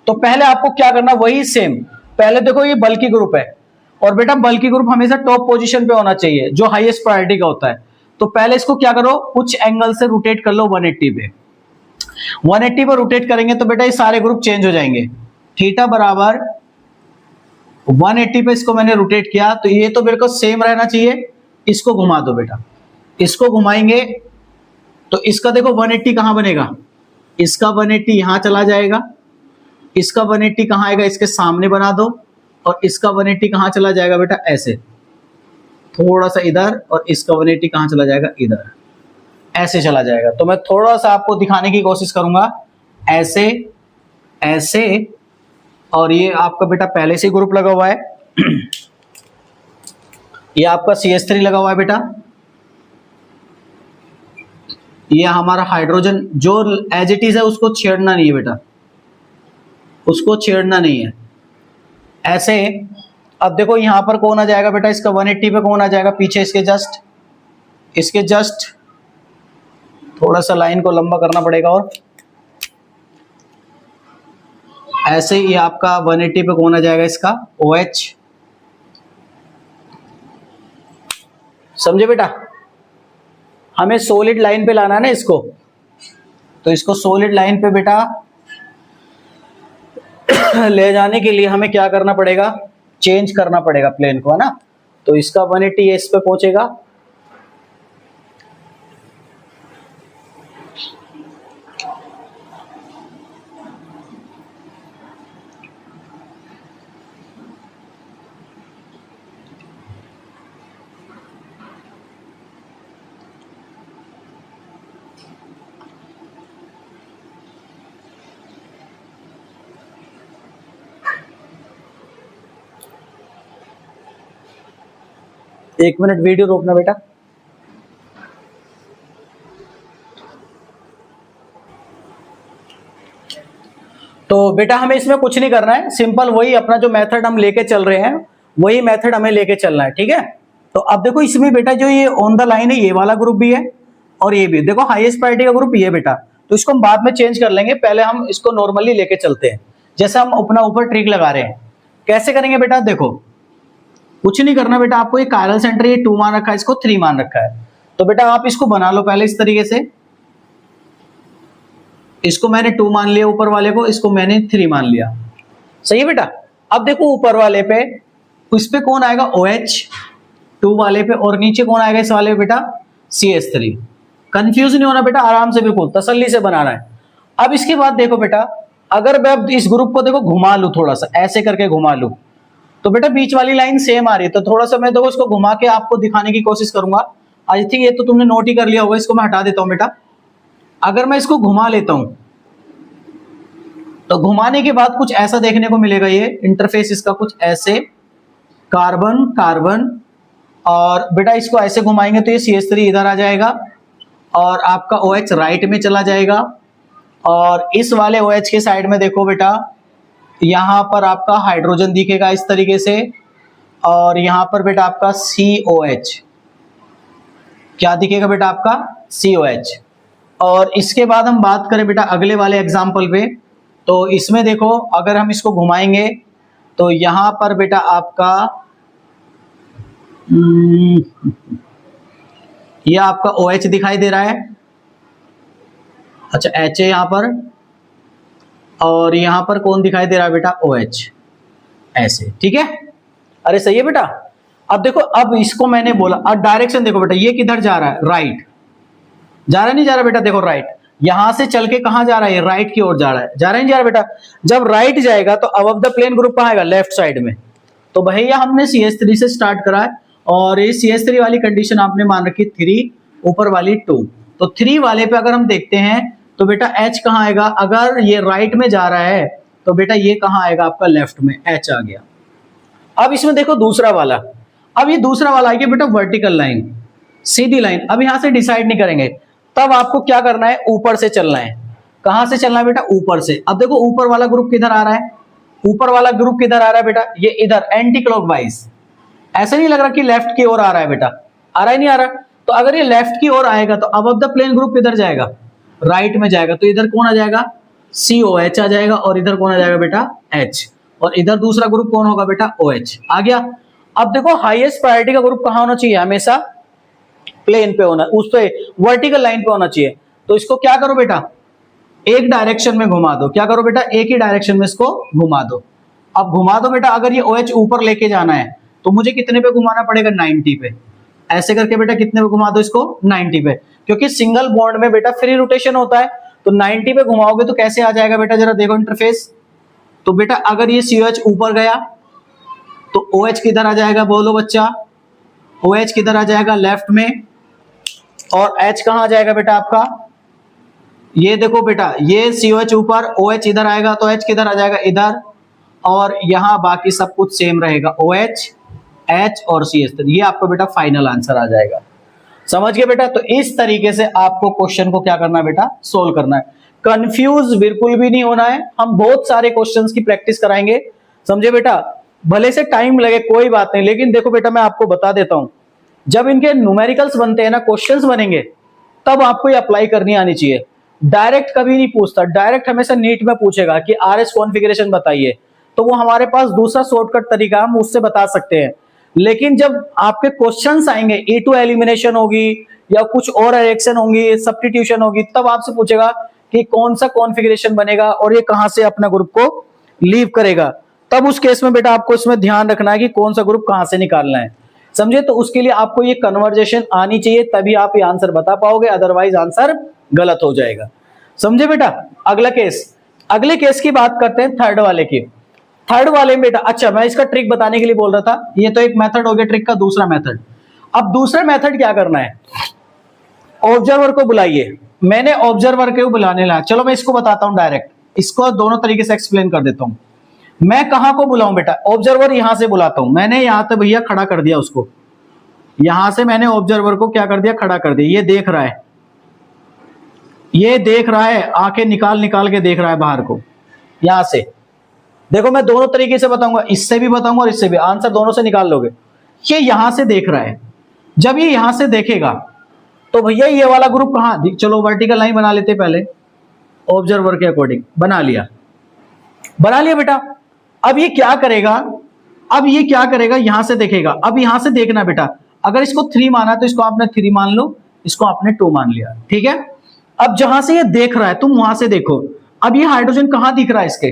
तो पहले आपको क्या करना, वही सेम। पहले देखो ये बल्की ग्रुप है, और बेटा बल्की ग्रुप हमेशा टॉप पोजीशन पे होना चाहिए, जो हाईएस्ट प्रायोरिटी का होता है। तो पहले इसको क्या करो, कुछ एंगल से रोटेट कर लो 180 पे। 180 पर रोटेट करेंगे तो बेटा ये सारे ग्रुप चेंज हो जाएंगे। थीटा बराबर 180 पे इसको मैंने रोटेट किया, तो ये तो बिल्कुल सेम रहना चाहिए। इसको घुमा दो बेटा, इसको घुमाएंगे तो इसका देखो 180 कहां बनेगा, इसका 180 यहां चला जाएगा, इसका 180 कहां आएगा, इसके सामने बना दो, और इसका 180 कहां चला जाएगा बेटा, ऐसे थोड़ा सा इधर, और इसका 180 कहां चला जाएगा, इधर, ऐसे चला जाएगा। तो मैं थोड़ा सा आपको दिखाने की कोशिश करूंगा, ऐसे ऐसे, और ये आपका बेटा पहले से ग्रुप लगा हुआ है, ये आपका CH3 लगा हुआ है बेटा। ये हमारा हाइड्रोजन जो एज इट इज है उसको छेड़ना नहीं है बेटा, उसको छेड़ना नहीं है, ऐसे। अब देखो यहां पर कौन आ जाएगा बेटा, इसका 180 पे कौन आ जाएगा, पीछे इसके जस्ट थोड़ा सा लाइन को लंबा करना पड़ेगा, और ऐसे ही आपका 180 पे कौन आ जाएगा, इसका OH। समझे बेटा? हमें सॉलिड लाइन पे लाना है ना इसको, तो इसको सॉलिड लाइन पे बेटा ले जाने के लिए हमें क्या करना पड़ेगा, चेंज करना पड़ेगा प्लेन को, है ना। तो इसका 180 इस पे पहुंचेगा, एक मिनट वीडियो रोकना बेटा। तो बेटा हमें इसमें कुछ नहीं करना है, सिंपल वही अपना जो मेथड हम लेके चल रहे हैं वही मेथड हमें लेके चलना है, ठीक है। तो अब देखो इसमें बेटा जो ये ऑन द लाइन है, ये वाला ग्रुप भी है और ये भी, देखो हाईएस्ट प्रायोरिटी का ग्रुप ये बेटा। तो इसको हम बाद में चेंज कर लेंगे, पहले हम इसको नॉर्मली लेके चलते हैं, जैसे हम अपना ऊपर ट्रिक लगा रहे हैं। कैसे करेंगे बेटा, देखो कुछ नहीं करना बेटा, आपको ये कायरल सेंटर ये 2 मान रखा है, इसको 3 मान रखा है। तो बेटा आप इसको बना लो पहले इस तरीके से, इसको मैंने 2 मान लिया ऊपर वाले को, इसको मैंने 3 मान लिया, सही है बेटा। अब देखो ऊपर वाले पे, इस पे कौन आएगा OH 2 वाले पे, और नीचे कौन आएगा इस वाले पे बेटा CH3। कंफ्यूज नहीं होना बेटा, आराम से बिल्कुल तसल्ली से बनाना है। अब इसके बाद देखो बेटा, अगर मैं अब इस ग्रुप को देखो घुमा लूं, थोड़ा सा ऐसे करके घुमा लूं, तो बेटा बीच वाली लाइन सेम आ रही है। तो थोड़ा सा मैं देखो इसको घुमा के आपको दिखाने की कोशिश करूंगा। आई थिंक ये तो तुमने नोट ही कर लिया होगा, इसको मैं हटा देता हूं बेटा। अगर मैं इसको घुमा लेता हूं तो घुमाने के बाद कुछ ऐसा देखने को मिलेगा, ये इंटरफेस इसका कुछ ऐसे कार्बन कार्बन, और बेटा इसको ऐसे घुमाएंगे तो ये CH3 इधर आ जाएगा, और आपका OH राइट में चला जाएगा, और इस वाले OH के साइड में देखो बेटा, यहां पर आपका हाइड्रोजन दिखेगा इस तरीके से, और यहां पर बेटा आपका COH, क्या दिखेगा बेटा आपका COH। और इसके बाद हम बात करें बेटा अगले वाले एग्जाम्पल पे, तो इसमें देखो अगर हम इसको घुमाएंगे तो यहां पर बेटा आपका यह आपका OH दिखाई दे रहा है, अच्छा H है यहां पर, और यहां पर कौन दिखाई दे रहा है बेटा OH, ऐसे, ठीक है। अरे सही है बेटा। अब देखो, अब इसको मैंने बोला, अब डायरेक्शन देखो बेटा, ये किधर जा रहा है, राइट जा रहा है, नहीं जा रहा बेटा, देखो राइट, यहां से चल के कहां जा रहा है, राइट की ओर जा रहा है, जा रहा है नहीं जा रहा बेटा। जब राइट जाएगा तो अब द प्लेन ग्रुप कहां आएगा, लेफ्ट साइड में। तो भैया हमने CH3 से स्टार्ट करा है, और ये CH3 वाली कंडीशन आपने मान रखी 3, ऊपर वाली 2, तो 3 वाले पे अगर हम देखते हैं तो बेटा H कहां आएगा, अगर ये राइट में जा रहा है तो बेटा ये कहां आएगा आपका लेफ्ट में, H आ गया। अब इसमें देखो दूसरा वाला, अब ये दूसरा वाला आएगा बेटा वर्टिकल लाइन, सीधी लाइन। अब यहां से डिसाइड नहीं करेंगे, तब आपको क्या करना है, ऊपर से चलना है। कहां से चलना है बेटा, ऊपर से। अब देखो ऊपर वाला ग्रुप किधर आ रहा है, ऊपर वाला ग्रुप किधर आ रहा है बेटा, ये इधर एंटी क्लॉकवाइज। ऐसे नहीं लग रहा कि लेफ्ट की ओर आ रहा है बेटा, आ रहा है नहीं आ रहा। तो अगर ये लेफ्ट की ओर आएगा तो अब द प्लेन ग्रुप किधर जाएगा, राइट में जाएगा। तो इधर कौन आ जाएगा, COH आ जाएगा, और इधर कौन आ जाएगा बेटा H, और इधर दूसरा ग्रुप कौन होगा बेटा OH आ गया। अब देखो हाईएस्ट प्रायोरिटी का ग्रुप कहां होना चाहिए, हमेशा प्लेन पे होना, उस पे वर्टिकल लाइन पे होना चाहिए। तो इसको क्या करो बेटा, एक डायरेक्शन में घुमा दो, क्या करो बेटा, एक ही डायरेक्शन में इसको घुमा दो। अब घुमा दो बेटा, अगर ये OH ऊपर लेके जाना है तो मुझे कितने पे घुमाना पड़ेगा, 90 पे। ऐसे करके बेटा कितने पे घुमा दो इसको, 90 पे, क्योंकि सिंगल बॉन्ड में बेटा फ्री रोटेशन होता है। तो 90 पे घुमाओगे तो कैसे आ जाएगा बेटा, जरा देखो इंटरफेस। तो बेटा अगर ये COH ऊपर गया तो OH किधर आ जाएगा, बोलो बच्चा, OH किधर आ जाएगा, लेफ्ट में। और H कहां आ जाएगा बेटा आपका, ये देखो बेटा, ये COH ऊपर, OH इधर आएगा, तो H किधर आ जाएगा, इधर। और यहां बाकी सब कुछ सेम रहेगा, OH, H और CH3। ये आपको बेटा फाइनल आंसर आ जाएगा। समझ गए बेटा। तो इस तरीके से आपको क्वेश्चन को क्या करना है बेटा, सोल्व करना है। कंफ्यूज बिल्कुल भी नहीं होना है, हम बहुत सारे क्वेश्चंस की प्रैक्टिस कराएंगे, समझे बेटा। भले से टाइम लगे कोई बात नहीं, लेकिन देखो बेटा मैं आपको बता देता हूं, जब इनके न्यूमेरिकल्स बनते हैं ना, क्वेश्चंस बनेंगे, तब आपको ये अप्लाई करनी आनी चाहिए। डायरेक्ट कभी नहीं पूछता, डायरेक्ट हमेशा नीट में पूछेगा कि RS कॉन्फ़िगरेशन बताइए, तो वो हमारे पास दूसरा शॉर्टकट तरीका हम उससे बता सकते हैं। लेकिन जब आपके क्वेश्चंस आएंगे, E2 एलिमिनेशन होगी या कुछ और रिएक्शन होंगी, सब्स्टिट्यूशन होगी, तब आपसे पूछेगा कि कौन सा कॉन्फ़िगरेशन बनेगा और ये कहां से अपना ग्रुप को लीव करेगा। तब उस केस में बेटा आपको इसमें ध्यान रखना है कि कौन सा ग्रुप कहां से निकालना है, समझे। तो उसके लिए आपको ये कन्वर्जेशन आनी चाहिए, तभी आप ये आंसर बता पाओगे, अदरवाइज आंसर गलत हो जाएगा, समझे बेटा। अगला केस, अगले केस की बात करते हैं, थर्ड वाले की। थर्ड वाले में बेटा, अच्छा मैं इसका ट्रिक बताने के लिए बोल रहा था, ये तो एक मेथड हो गया ट्रिक का, दूसरा मेथड। अब दूसरा मेथड क्या करना है, ऑब्जर्वर को बुलाइए। मैंने ऑब्जर्वर को बुलाने ला, चलो मैं इसको बताता हूं डायरेक्ट, इसको दोनों तरीके से एक्सप्लेन कर देता हूं। मैं कहां को बुलाऊं बेटा, ऑब्जर्वर यहां से बुलाता हूं। मैंने यहां तक भैया खड़ा कर दिया उसको, यहां से मैंने ऑब्जर्वर को क्या कर दिया, खड़ा कर दिया। ये देख रहा है, ये देख रहा है, आंखें निकाल निकाल के देख रहा है बाहर को। यहां से देखो, मैं दोनों तरीके से बताऊंगा, इससे भी बताऊंगा और इससे भी, आंसर दोनों से निकाल लोगे। ये यहां से देख रहा है, जब ये यहां से देखेगा तो भैया ये वाला ग्रुप कहां, चलो वर्टिकल लाइन बना लेते पहले, ऑब्जर्वर के अकॉर्डिंग बना लिया, बना लिया बेटा। अब ये क्या करेगा, अब ये क्या करेगा, यहां से देखेगा। अब यहां से देखना बेटा, अगर इसको 3 माना तो इसको आपने 3 मान लो, इसको आपने 2 मान लिया, ठीक है। अब जहां से ये देख रहा है तुम वहां से देखो, अब ये हाइड्रोजन कहां दिख रहा है, इसके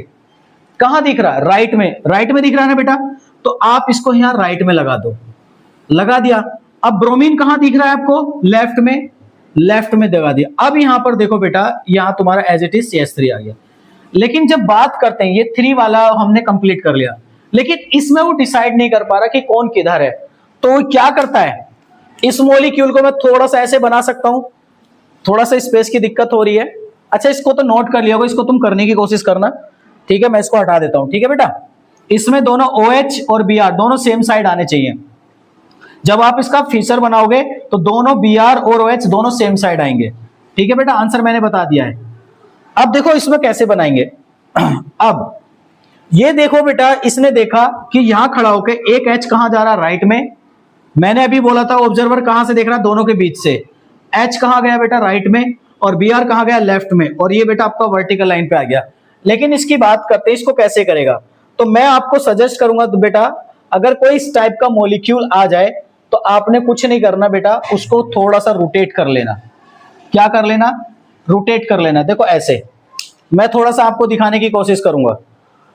कहां दिख रहा है, राइट में, राइट में दिख रहा है ना बेटा। तो आप इसको यहां राइट में लगा दो, लगा दिया। अब ब्रोमीन कहां दिख रहा है आपको, लेफ्ट में, लेफ्ट में लगा दिया। अब यहां पर देखो बेटा, यहां तुम्हारा एज इट इज CH3 आ गया। लेकिन जब बात करते हैं, ये 3 वाला हमने कंप्लीट कर लिया, लेकिन इसमें वो डिसाइड नहीं कर पा रहा कि कौन किधर है। तो वो क्या करता है, इस मॉलिक्यूल को मैं थोड़ा सा ऐसे बना सकता हूं, थोड़ा सा स्पेस की दिक्कत हो रही है। अच्छा इसको तो नोट कर लिया होगा, इसको तुम करने की कोशिश करना, ठीक है। मैं इसको हटा देता हूं, ठीक है बेटा। इसमें दोनों OH और Br दोनों सेम साइड आने चाहिए। जब आप इसका फीचर बनाओगे तो दोनों Br और OH दोनों सेम साइड आएंगे। ठीक है बेटा, आंसर मैंने बता दिया है। अब देखो इसमें कैसे बनाएंगे। अब ये देखो बेटा, इसने देखा कि यहां खड़ा होके एक H कहां जा रहा है, राइट में। मैंने अभी बोला था ऑब्जर्वर कहां से देख रहा है, दोनों के बीच से। H कहां गया बेटा, राइट में, और Br कहां गया, लेफ्ट में, और ये बेटा आपका वर्टिकल लाइन पे आ गया। लेकिन इसकी बात करते हैं इसको कैसे करेगा, तो मैं आपको सजेस्ट करूंगा तो बेटा अगर कोई इस टाइप का मॉलिक्यूल आ जाए तो आपने कुछ नहीं करना बेटा, उसको थोड़ा सा रोटेट कर लेना। क्या कर लेना, रोटेट कर लेना। देखो ऐसे, मैं थोड़ा सा आपको दिखाने की कोशिश करूंगा।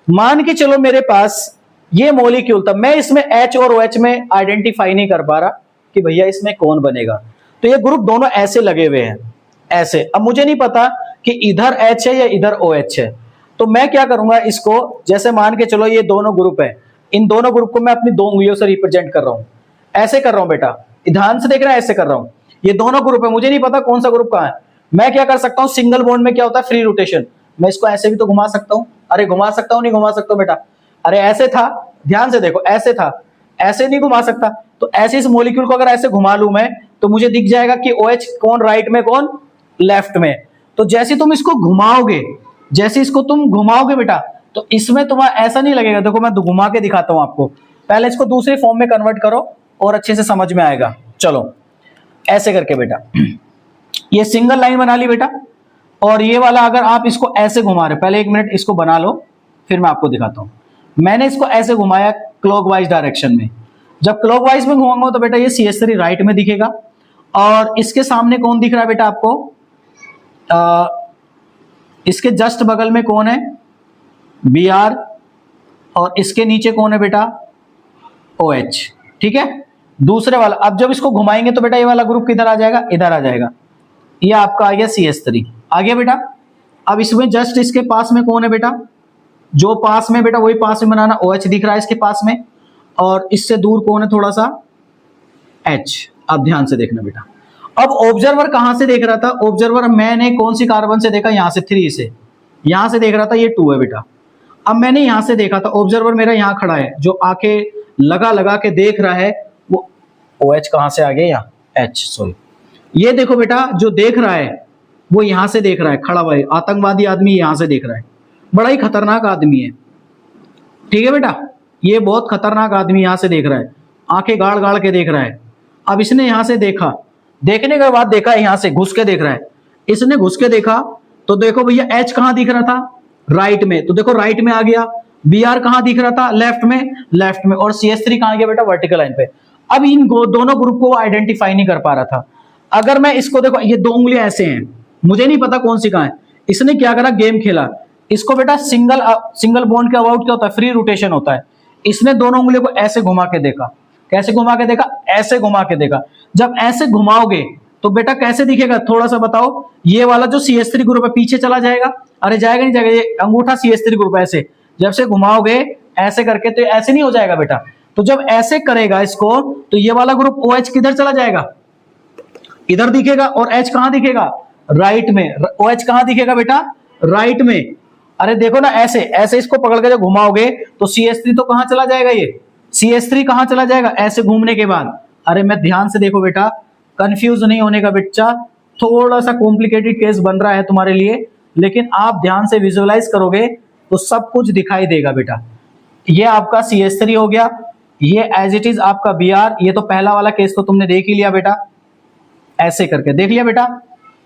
मान के चलो मेरे पास ये मॉलिक्यूल था, मैं इसमें H और OH में आइडेंटिफाई नहीं कर पा रहा कि भैया इसमें कौन बनेगा। तो ये ग्रुप दोनों ऐसे लगे हुए हैं, ऐसे। अब मुझे नहीं पता कि इधर H है या इधर OH है, तो मैं क्या करूंगा, इसको जैसे मान के चलो ये दोनों ग्रुप है, इन दोनों ग्रुप को मैं अपनी 2 उंगलियों से रिप्रेजेंट कर रहा हूं। ऐसे कर रहा हूं बेटा, ध्यान से देख रहा है, ऐसे कर रहा हूं। ये दोनों ग्रुप है, मुझे नहीं पता कौन सा ग्रुप कहां है। मैं क्या कर सकता हूं, सिंगल बॉन्ड में क्या होता है, फ्री रोटेशन। मैं इसको ऐसे भी तो घुमा सकता हूं। अरे घुमा सकता हूं, नहीं घुमा सकता हूं बेटा। अरे ऐसे था, ध्यान से देखो, ऐसे था, ऐसे नहीं घुमा सकता। तो ऐसे इस मॉलिक्यूल को अगर ऐसे घुमा लूं मैं, तो मुझे दिख जाएगा कि OH कौन राइट में, कौन लेफ्ट में। तो जैसे तुम इसको घुमाओगे, जैसे इसको तुम घुमाओगे बेटा, तो इसमें तुम्हारा ऐसा नहीं लगेगा। देखो मैं घुमा के दिखाता हूं आपको, पहले इसको दूसरे फॉर्म में कन्वर्ट करो और अच्छे से समझ में आएगा। चलो ऐसे करके बेटा, ये सिंगल लाइन बना ली बेटा, और ये वाला अगर आप इसको ऐसे घुमा रहे, पहले 1 मिनट इसको बना लो, फिर मैं आपको दिखाता हूं। मैंने इसको ऐसे घुमाया क्लॉकवाइज डायरेक्शन में। जब क्लॉकवाइज में घुमाऊंगा तो बेटा ये CH3 राइट में दिखेगा, और इसके सामने कौन दिख रहा है बेटा आपको, इसके जस्ट बगल में कौन है, Br, और इसके नीचे कौन है बेटा, OH। ठीक है, दूसरे वाला अब जब इसको घुमाएंगे तो बेटा ये वाला ग्रुप किधर आ जाएगा, इधर आ जाएगा। ये आपका आ गया CH3, आ गया बेटा। अब इसमें जस्ट इसके पास में कौन है बेटा, जो पास में बेटा वही पास में बनाना, OH दिख रहा है इसके पास में, और इससे दूर कौन है थोड़ा सा, H। अब ध्यान से देखना बेटा, अब ऑब्जर्वर कहां से देख रहा था, ऑब्जर्वर मैंने कौन सी कार्बन से देखा, यहां से 3 से, यहां से देख रहा था, ये 2 है बेटा। अब मैंने यहां से देखा था, ऑब्जर्वर मेरा यहां खड़ा है, जो आके लगा लगा के देख रहा है, वो OH कहां से आ गया, यहाँ H, सॉरी। ये देखो बेटा, जो देख रहा है वो यहां से देख रहा है, खड़ा हुआ है, आतंकवादी आदमी यहां से देख रहा है, बड़ा ही खतरनाक आदमी है। ठीक है बेटा, ये बहुत खतरनाक आदमी यहां से देख रहा है, आंखें गाड़ गाड़ के देख रहा है। अब इसने यहां से देखा, देखने के बाद देखा यहां से घुस के देख रहा है, इसने घुस के देखा तो देखो भैया H कहां दिख रहा था, राइट में, तो देखो राइट में आ गया। Br कहां दिख रहा था, लेफ्ट में, लेफ्ट में, और CH3 कहां गया बेटा, वर्टिकल लाइन पे। अब इन दोनों ग्रुप को आइडेंटिफाई नहीं कर पा रहा था। अगर मैं इसको देखो, ये 2 उंगलियां ऐसे हैं, मुझे नहीं पता कौन सी कहां है। इसने क्या करा, गेम खेला, इसको बेटा सिंगल बॉन्ड के अबाउट क्या होता है, फ्री रोटेशन होता है। इसने दोनों उंगलियों को ऐसे घुमा के देखा, कैसे घुमा के देखा, ऐसे घुमा के देखा। जब ऐसे घुमाओगे तो बेटा कैसे दिखेगा, थोड़ा सा बताओ। ये वाला जो CH3 ग्रुप है पीछे चला जाएगा, अरे जाएगा नहीं जाएगा, ये अंगूठा CH3 ग्रुप ऐसे, जब से घुमाओगे ऐसे करके तो ऐसे नहीं हो जाएगा बेटा। तो जब ऐसे करेगा इसको, तो ये वाला ग्रुप OH किधर चला जाएगा, इधर दिखेगा, और H कहां दिखेगा, राइट में। OH कहां दिखेगा बेटा, राइट में। अरे देखो ना, ऐसे ऐसे इसको पकड़ के जब घुमाओगे तो CH3 तो कहां चला जाएगा, ये CH3 कहां चला जाएगा, ऐसे घूमने के बाद। अरे मैं ध्यान से देखो बेटा, कंफ्यूज नहीं होने का बच्चा, थोड़ा सा कॉम्प्लिकेटेड केस बन रहा है तुम्हारे लिए, लेकिन आप ध्यान से विजुअलाइज करोगे तो सब कुछ दिखाई देगा बेटा। ये आपका CH3 हो गया, ये एज इट इज आपका Br। ये तो पहला वाला केस तो तुमने देख ही लिया बेटा, ऐसे करके देख लिया बेटा।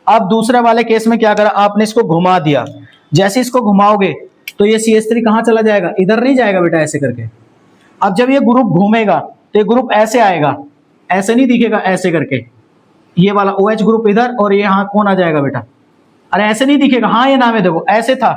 अब दूसरे वाले केस में क्या करा, आपने इसको घुमा दिया, जैसे इसको घुमाओगे तो ये CH3 कहां चला जाएगा, इधर नहीं जाएगा बेटा, ऐसे करके। अब जब ये ग्रुप घूमेगा तो ये ग्रुप ऐसे आएगा, ऐसे नहीं दिखेगा, ऐसे करके ये वाला OH ग्रुप इधर, और ये यहां कौन आ जाएगा बेटा, अरे ऐसे नहीं दिखेगा, हाँ ये नाम है देखो, ऐसे था।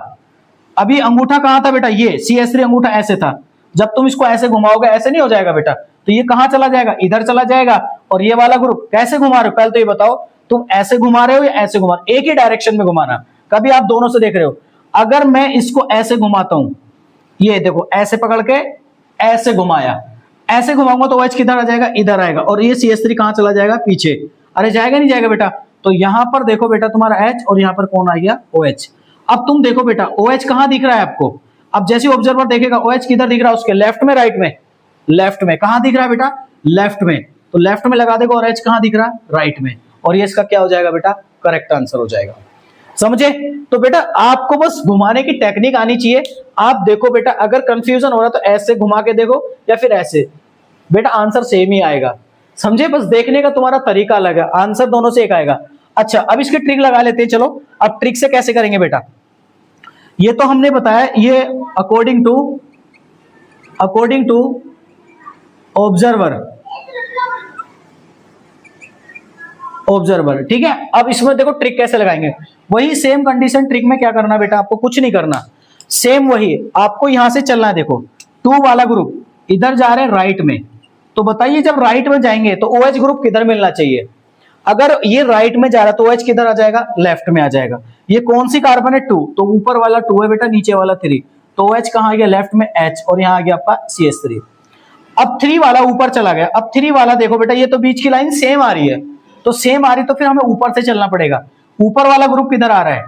अभी अंगूठा कहां था बेटा, ये CH3 अंगूठा ऐसे था, जब तुम इसको ऐसे घुमाओगे ऐसे नहीं हो जाएगा बेटा, तो ये कहां चला जाएगा, इधर चला जाएगा। और ये वाला ग्रुप कैसे घुमा रहे हो, पहले तो ये बताओ, तुम ऐसे घुमा रहे हो या ऐसे घुमा रहे हो, एक ही डायरेक्शन में घुमाना, कभी आप दोनों से देख रहे हो। अगर मैं इसको ऐसे घुमाता हूं, ये देखो ऐसे पकड़ के ऐसे घुमाया, ऐसे घुमाऊंगा तो OH किधर आ जाएगा, इधर आएगा, और ये CH3 कहां चला जाएगा, पीछे। अरे जाएगा नहीं जाएगा बेटा, तो यहां पर देखो बेटा तुम्हारा H, और यहां पर कौन आ गया, OH। अब तुम देखो बेटा OH कहां दिख रहा है आपको, अब जैसे ऑब्जर्वर देखेगा OH किधर दिख रहा है, उसके लेफ्ट में, राइट में, लेफ्ट में। कहां दिख रहा है बेटा, लेफ्ट में। तो लेफ्ट में लगा देगा और एच कहाँ दिख रहा है, राइट में, और ये इसका क्या हो जाएगा बेटा, करेक्ट आंसर हो जाएगा। समझे? तो बेटा आपको बस घुमाने की टेक्निक आनी चाहिए। आप देखो बेटा, अगर कंफ्यूजन हो रहा तो ऐसे घुमा के देखो या फिर ऐसे, बेटा आंसर सेम ही आएगा। समझे? बस देखने का तुम्हारा तरीका अलग है, आंसर दोनों से एक आएगा। अच्छा, अब इसकी ट्रिक लगा लेते हैं। चलो, अब ट्रिक से कैसे करेंगे बेटा, ये तो हमने बताया, ये अकॉर्डिंग टू ऑब्जर्वर, ठीक है। अब इसमें देखो ट्रिक कैसे लगाएंगे, वही सेम कंडीशन। ट्रिक में क्या करना बेटा, आपको कुछ नहीं करना, सेम वही, आपको यहां से चलना है। देखो 2 वाला ग्रुप इधर जा रहे हैं राइट में, तो बताइए जब राइट में जाएंगे तो OH ग्रुप किधर मिलना चाहिए। अगर ये राइट में जा रहा है तो OH किधर आ जाएगा, लेफ्ट में आ जाएगा। ये कौन सी कार्बन है, 2, तो ऊपर वाला 2 है बेटा, नीचे वाला 3, तो OH कहां आ गया, लेफ्ट में H, और यहां आ गया आपका CH3। अब 3 वाला ऊपर चला गया। अब 3 वाला देखो बेटा, ये तो बीच की लाइन सेम आ रही है, तो सेम आ रही तो फिर हमें ऊपर से चलना पड़ेगा। ऊपर वाला ग्रुप किधर आ रहा है,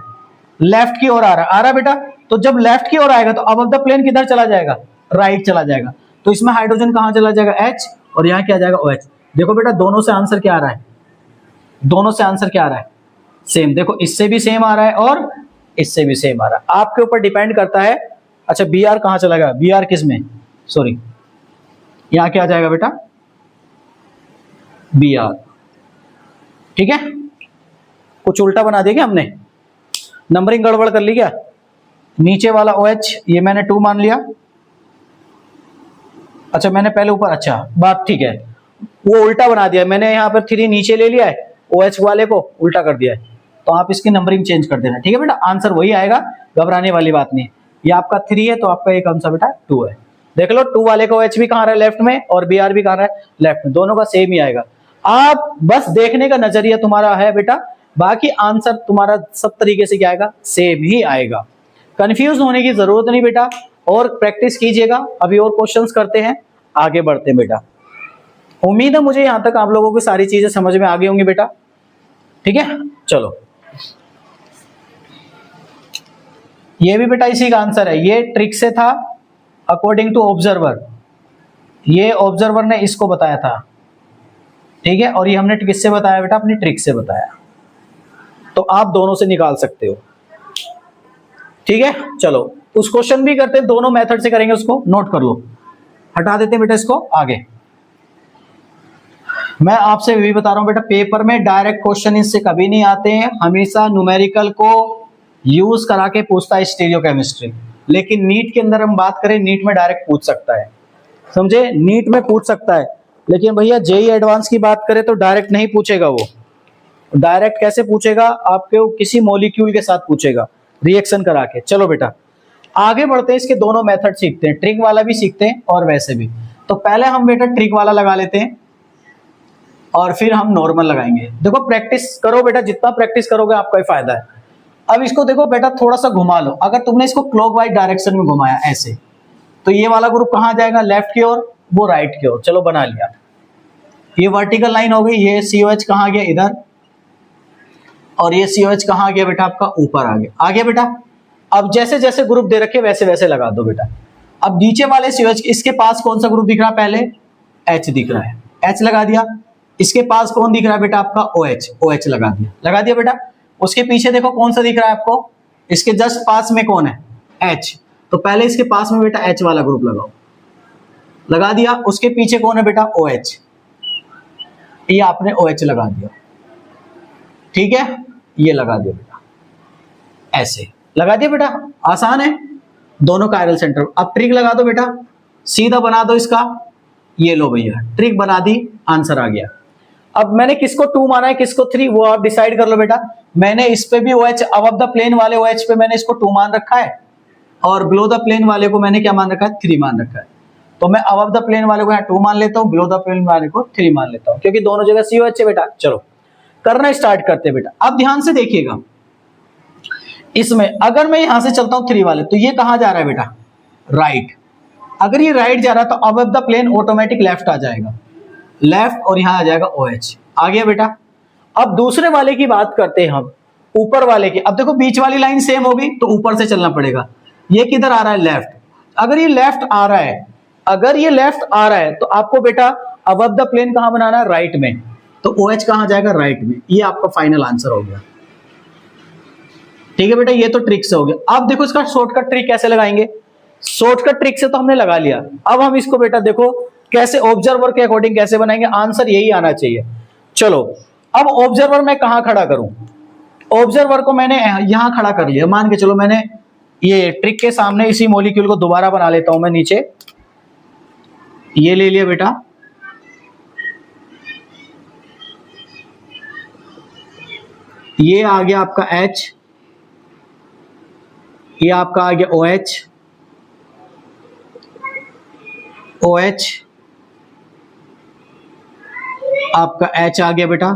लेफ्ट की ओर आ रहा है बेटा। तो जब लेफ्ट की ओर आएगा तो अब द प्लेन किधर चला जाएगा, राइट चला जाएगा। तो इसमें हाइड्रोजन कहां चला जाएगा, H, और यहां क्या जाएगा, OH। देखो बेटा दोनों से आंसर क्या आ रहा है, दोनों से आंसर क्या आ रहा है, सेम। देखो इससे भी सेम आ रहा है और इससे भी सेम आ रहा है, आपके ऊपर डिपेंड करता है। अच्छा, Br कहां चला गया, Br किस में, सॉरी यहां क्या आ जाएगा बेटा, Br, ठीक है। कुछ उल्टा बना दिया क्या हमने, नंबरिंग गड़बड़ कर ली क्या, नीचे वाला OH ये मैंने 2 मान लिया। अच्छा मैंने पहले ऊपर, अच्छा बात ठीक है, वो उल्टा बना दिया मैंने, यहाँ पर 3 नीचे ले लिया है, OH वाले को उल्टा कर दिया है, तो आप इसकी नंबरिंग चेंज कर देना, ठीक है बेटा। आंसर वही आएगा, घबराने वाली बात नहीं। ये आपका 3 है तो आपका ये कौन सा बेटा, 2 है। देख लो 2 वाले को OH भी कहाँ रहा है, लेफ्ट में, और Br भी कहाँ रहा है, लेफ्ट में, दोनों का सेम ही आएगा। आप बस देखने का नजरिया तुम्हारा है बेटा, बाकी आंसर तुम्हारा सब तरीके से क्या आएगा, सेम ही आएगा। कंफ्यूज होने की जरूरत नहीं बेटा, और प्रैक्टिस कीजिएगा। अभी और क्वेश्चंस करते हैं, आगे बढ़ते हैं बेटा। उम्मीद है मुझे यहां तक आप लोगों को सारी चीजें समझ में आ गई होंगी बेटा, ठीक है। चलो, ये भी बेटा इसी का आंसर है, ये ट्रिक से था, अकॉर्डिंग टू ऑब्जर्वर। ये ऑब्जर्वर ने इसको बताया था, ठीक है, और ये हमने किससे बताया बेटा, अपनी ट्रिक से बताया। तो आप दोनों से निकाल सकते हो, ठीक है। चलो उस क्वेश्चन भी करते हैं, दोनों मेथड से करेंगे, उसको नोट कर लो। हटा देते हैं बेटा इसको आगे। मैं आपसे भी बता रहा हूं बेटा, पेपर में डायरेक्ट क्वेश्चन इससे कभी नहीं आते हैं, हमेशा न्यूमेरिकल को यूज करा के पूछता है स्टीरियोकेमिस्ट्री। लेकिन नीट के अंदर हम बात करें, नीट में डायरेक्ट पूछ सकता है, समझे, नीट में पूछ सकता है। लेकिन भैया जेई एडवांस की बात करें तो डायरेक्ट नहीं पूछेगा वो। डायरेक्ट कैसे पूछेगा, आपके किसी मॉलिक्यूल के साथ पूछेगा, रिएक्शन करा के। चलो बेटा आगे बढ़ते हैं, इसके दोनों मेथड सीखते हैं, ट्रिक वाला भी सीखते हैं और वैसे भी। तो पहले हम बेटा ट्रिक वाला लगा लेते हैं और फिर हम नॉर्मल लगाएंगे। देखो प्रैक्टिस करो बेटा, जितना प्रैक्टिस करोगे आपका ही फायदा है। अब इसको देखो बेटा थोड़ा सा घुमा लो, अगर तुमने इसको क्लॉकवाइज डायरेक्शन में घुमाया ऐसे, तो ये वाला ग्रुप कहां जाएगा, लेफ्ट की ओर, वो राइट की ओर। चलो बना लिया, ये वर्टिकल लाइन हो गई, ये COH कहां गया, इधर, और ये COH कहां गया बेटा, आपका ऊपर आ गया। आ गया बेटा। अब जैसे जैसे ग्रुप दे रखे वैसे वैसे लगा दो बेटा। अब नीचे वाले COH, इसके पास कौन सा ग्रुप दिख रहा है, पहले H दिख रहा है, H लगा दिया। इसके पास कौन दिख रहा है बेटा, आपका OH लगा दिया, लगा दिया बेटा। उसके पीछे देखो कौन सा दिख रहा है आपको, इसके जस्ट पास में कौन है, H, तो पहले इसके पास में बेटा H वाला ग्रुप लगाओ, लगा दिया। उसके पीछे कौन है बेटा, OH, ये आपने OH लगा दिया, ठीक है, ये लगा दिया बेटा, ऐसे लगा दिया बेटा, आसान है, दोनों कायरल सेंटर। अब ट्रिक लगा दो बेटा, सीधा बना दो इसका, ये लो भैया ट्रिक बना दी, आंसर आ गया। अब मैंने किसको 2 माना है, किसको 3, वो आप डिसाइड कर लो बेटा। मैंने इस पे भी OH, अबव द प्लेन वाले OH पे मैंने इसको 2 मान रखा है, और बिलो द प्लेन वाले को मैंने क्या मान रखा है, 3 मान रखा है। तो मैं अबव द प्लेन वाले को यहाँ 2 मान लेता हूँ, बिलो द प्लेन वाले को 3 मान लेता हूँ, क्योंकि दोनों जगह COH है बेटा। चलो करना स्टार्ट करते हैं बेटा। अब ध्यान से देखिएगा, इसमें अगर मैं यहां से चलता हूं 3 वाले, तो ये कहां जा रहा है बेटा, राइट। अगर ये राइट जा रहा है तो above the plane automatic left आ जाएगा, लेफ्ट, और यहां आ जाएगा OH, आ गया बेटा। अब दूसरे वाले की बात करते हैं हम, ऊपर वाले की। अब देखो बीच वाली लाइन सेम होगी तो ऊपर से चलना पड़ेगा। ये किधर आ रहा है, लेफ्ट। अगर ये लेफ्ट आ रहा है, अगर ये लेफ्ट आ रहा है तो आपको बेटा अबव द प्लेन कहां बनाना है, राइट में, तो OH कहां जाएगा, राइट में। ये आपका फाइनल आंसर हो गया। ठीक है बेटा, ये तो ट्रिक से हो गया। अब देखो इसका शॉर्टकट ट्रिक कैसे लगाएंगे। शॉर्टकट ट्रिक से तो हमने लगा लिया, अब हम इसको बेटा देखो कैसे ऑब्जर्वर के अकॉर्डिंग कैसे बनाएंगे, आंसर यही आना चाहिए। चलो अब ऑब्जर्वर मैं कहां खड़ा करूं, ऑब्जर्वर को मैंने यहां खड़ा कर लिया, मान के चलो मैंने ये ट्रिक के सामने इसी मॉलिक्यूल को दोबारा बना लेता हूं मैं, नीचे ये ले लिया बेटा, ये आ गया आपका H, ये आपका आ गया OH, OH आपका H आ गया बेटा,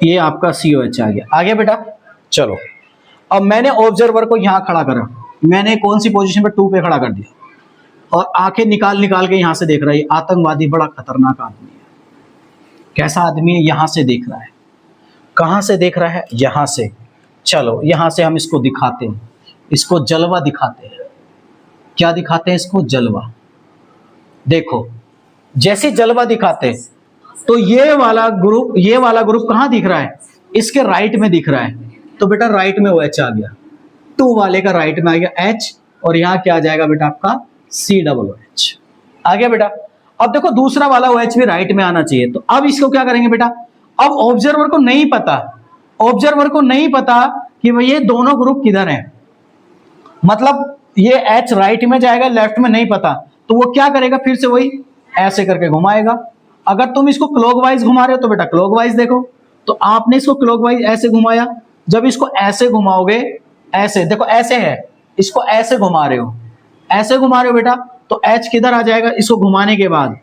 ये आपका COH आ गया। आ गया बेटा। चलो अब मैंने ऑब्जर्वर को यहां खड़ा करा, मैंने कौन सी पोजीशन पे, 2 पे खड़ा कर दिया, और आंखें निकाल निकाल के यहां से देख रहा है। आतंकवादी बड़ा खतरनाक आदमी है। कैसा आदमी है, यहां से देख रहा है। कहां से देख रहा है, यहां से। चलो यहां से हम इसको दिखाते हैं, इसको जलवा दिखाते हैं। क्या दिखाते हैं इसको, जलवा। देखो जैसे जलवा दिखाते हैं तो ये वाला ग्रुप कहां दिख रहा है, इसके राइट में दिख रहा है, तो बेटा राइट में OH आ गया, 2 वाले का राइट में आ गया H, और यहां क्या आ जाएगा बेटा आपका COOH आ गया बेटा। अब देखो दूसरा वाला OH भी राइट में आना चाहिए, तो अब इसको क्या करेंगे बेटा, अब ऑब्जर्वर को नहीं पता कि भाई ये दोनों ग्रुप किधर हैं, मतलब ये H राइट में जाएगा, लेफ्ट में नहीं पता, तो वो क्या करेगा, फिर से वही ऐसे करके घुमाएगा। अगर तुम इसको क्लॉकवाइज घुमा रहे हो तो बेटा क्लॉकवाइज देखो, तो आपने इसको क्लॉकवाइज ऐसे घुमाया, जब इसको ऐसे घुमाओगे, ऐसे देखो ऐसे है, इसको ऐसे घुमा रहे हो बेटा, तो H किधर आ जाएगा, इसको घुमाने के बाद,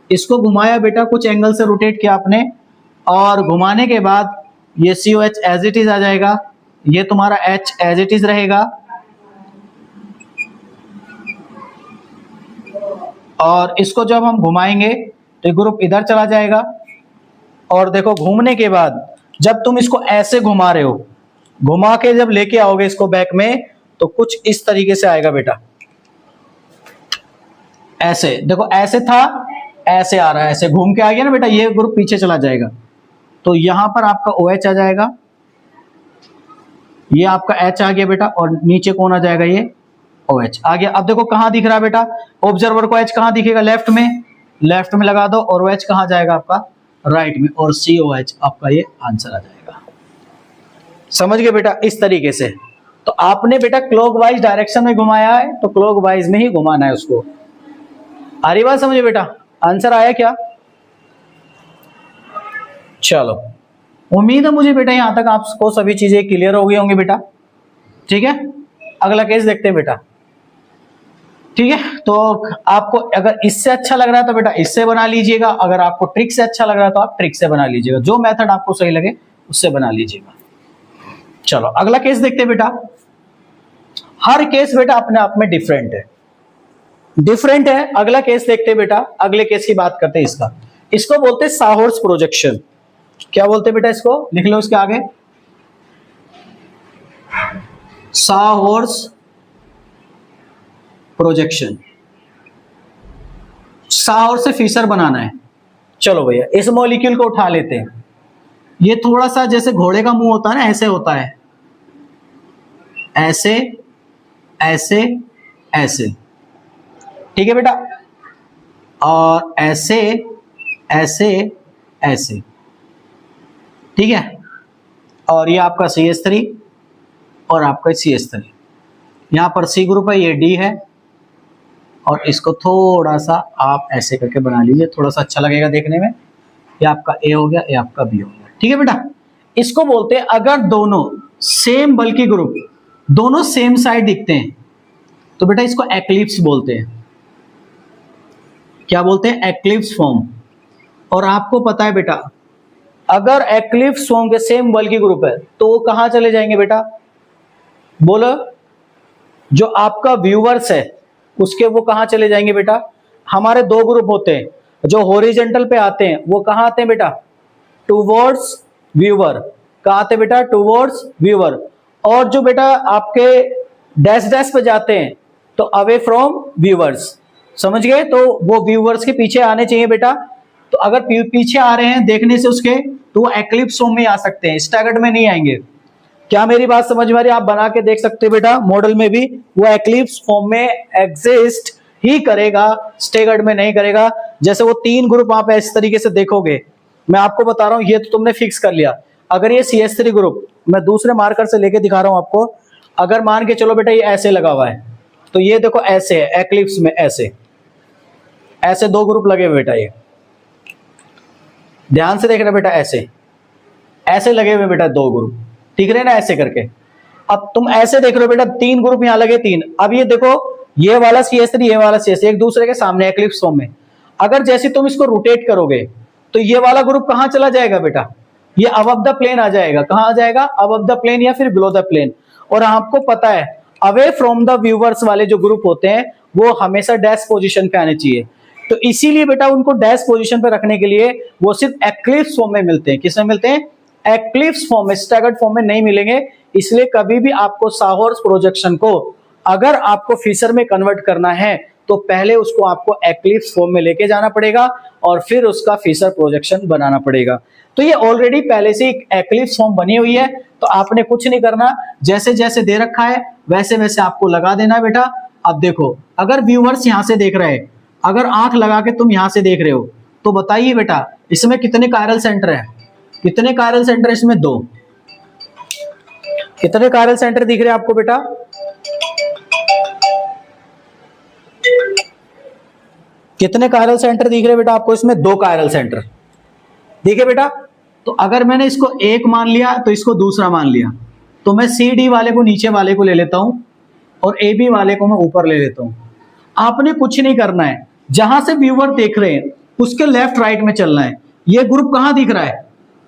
इसको घुमाया बेटा, कुछ एंगल से रोटेट किया आपने, और घुमाने के बाद ये COH एज इट इज आ जाएगा, ये तुम्हारा H एज इट इज रहेगा, और इसको जब हम घुमाएंगे तो ग्रुप इधर चला जाएगा। और देखो घूमने के बाद जब तुम इसको ऐसे घुमा रहे हो, घुमा के जब लेके आओगे इसको बैक में, तो कुछ इस तरीके से आएगा बेटा, ऐसे देखो, ऐसे था, ऐसे आ रहा है, ऐसे घूम के आ गया ना बेटा, ये ग्रुप पीछे चला जाएगा, तो यहां पर आपका OH आ जाएगा, ये आपका H आ गया बेटा, और नीचे कौन आ जाएगा, ये OH आ गया। अब देखो कहां दिख रहा है बेटा, ऑब्जर्वर को H कहां दिखेगा, लेफ्ट में लगा दो, और OH कहां जाएगा आपका, राइट में, और COH आपका ये आंसर आ जाएगा। समझ गए बेटा, इस तरीके से। तो आपने बेटा क्लॉकवाइज डायरेक्शन में घुमाया है, तो क्लॉकवाइज में ही घुमाना है उसको। आ रही बात समझे बेटा, आंसर आया क्या। चलो उम्मीद है मुझे बेटा यहां तक आपको सभी चीजें क्लियर हो गई होंगी बेटा। ठीक है, अगला केस देखते हैं बेटा। ठीक है, तो आपको अगर इससे अच्छा लग रहा है तो बेटा इससे बना लीजिएगा, अगर आपको ट्रिक से अच्छा लग रहा है तो आप ट्रिक से बना लीजिएगा, जो मेथड आपको सही लगे उससे बना लीजिएगा। चलो अगला केस देखते हैं बेटा। हर केस बेटा अपने आप में डिफरेंट है। अगला केस देखते हैं बेटा, अगले केस की बात करते हैं। इसको बोलते हैं साहॉर्स प्रोजेक्शन। क्या बोलते हैं बेटा, इसको लिख लो इसके आगे, साहॉर्स प्रोजेक्शन। साहॉर्स से फिशर बनाना है। चलो भैया इस मॉलिक्यूल को उठा लेते हैं। ये थोड़ा सा जैसे घोड़े का मुंह होता है ना, ऐसे होता है, ऐसे ऐसे ऐसे, ठीक है बेटा, और ऐसे ऐसे ऐसे, ठीक है। और ये आपका CH3 और आपका CH3, यहां पर C ग्रुप है, ये D है, और इसको थोड़ा सा आप ऐसे करके बना लीजिए, थोड़ा सा अच्छा लगेगा देखने में। ये आपका A हो गया, ये आपका B हो गया, ठीक है बेटा। इसको बोलते हैं अगर दोनों सेम बल्कि ग्रुप दोनों सेम साइड दिखते हैं तो बेटा इसको एक्लिप्स बोलते हैं। क्या बोलते हैं, एक्लिप्स फॉर्म। और आपको पता है बेटा अगर एक्लिप्स फॉर्म के सेम बल्कि ग्रुप है तो वो कहां चले जाएंगे बेटा, बोलो। जो आपका व्यूवर्स है उसके वो कहां चले जाएंगे बेटा, हमारे दो ग्रुप होते हैं, जो हॉरिजॉन्टल पे आते हैं वो कहां आते हैं बेटा, टुवर्ड्स व्यूवर। कहां आते हैं बेटा, टुवर्ड्स व्यूवर। और जो बेटा आपके डैश डैश पे जाते हैं तो अवे फ्रॉम व्यूवर्स। समझ गए? तो वो व्यूअर्स के पीछे आने चाहिए बेटा। तो अगर पीछे आ रहे हैं देखने से उसके, तो वो एक्लिप्स फॉर्म में आ सकते हैं, स्टैगर्ड में नहीं आएंगे। क्या मेरी बात समझ में आ रही है? आप बना के देख सकते हो बेटा, मॉडल में भी वो एक्लिप्स फॉर्म में एग्जिस्ट ही करेगा, स्टैगर्ड में नहीं करेगा। जैसे वो 3 ग्रुप आप इस तरीके से देखोगे, मैं आपको बता रहा हूं, ये तो तुमने फिक्स कर लिया। अगर ये CH3 ग्रुप, मैं दूसरे मार्कर से लेके दिखा रहा हूं आपको, अगर मान के चलो बेटा ये ऐसे लगा हुआ है, तो ये देखो ऐसे है, एक्लिप्स में ऐसे ऐसे 2 ग्रुप लगे हुए बेटा, ये ध्यान से देखना बेटा, ऐसे ऐसे लगे हुए बेटा 2 ग्रुप, ठीक रहे ना, ऐसे करके। अब तुम ऐसे देख रहे हो बेटा 3 ग्रुप यहां लगे 3। अब ये देखो, ये वाला CH3 ये वाला CH3 एक दूसरे के सामने एक्लिप्स फॉर्म में। अगर जैसे तुम इसको रोटेट करोगे तो ये वाला ग्रुप कहां चला जाएगा बेटा? ये अबव द प्लेन आ जाएगा। कहां आ जाएगा? अबव द प्लेन या फिर बिलो द प्लेन। और आपको पता है अवे फ्रॉम द व्यूअर्स वाले जो ग्रुप होते हैं वो हमेशा डैश पोजीशन पे आने चाहिए। तो इसीलिए बेटा उनको डैश पोजीशन पे रखने के लिए वो सिर्फ एक्लिप्स फॉर्म में मिलते हैं। किसमें मिलते हैं? एक्लिप्स फॉर्म में, स्टैगर्ड फॉर्म में नहीं मिलेंगे। इसलिए कभी भी आपको साहॉर्स प्रोजेक्शन को अगर आपको फीचर में कन्वर्ट करना है तो पहले उसको आपको एक्लिप्स फॉर्म में लेके जाना पड़ेगा और फिर उसका फीचर प्रोजेक्शन बनाना पड़ेगा। तो ये ऑलरेडी पहले से एक एक्लिप्स फॉर्म बनी हुई है, तो आपने कुछ नहीं करना, जैसे जैसे दे रखा है वैसे वैसे आपको लगा देना बेटा। अब देखो, अगर व्यूअर्स यहां से देख रहे हैं, अगर आंख लगा के तुम यहां से देख रहे हो, तो बताइए बेटा इसमें कितने कायरल सेंटर है? कितने कायरल सेंटर? इसमें 2। कितने कायरल सेंटर दिख रहे हैं आपको बेटा? कितने कायरल सेंटर दिख रहे हैं बेटा आपको? इसमें 2 कायरल सेंटर दिखे बेटा। तो अगर मैंने इसको 1 मान लिया तो इसको दूसरा मान लिया, तो मैं CD वाले को नीचे वाले को ले लेता हूं और AB वाले को मैं ऊपर ले लेता हूं। आपने कुछ नहीं करना है, जहां से व्यूअर देख रहे हैं उसके लेफ्ट राइट में चलना है। ये ग्रुप कहां दिख रहा है?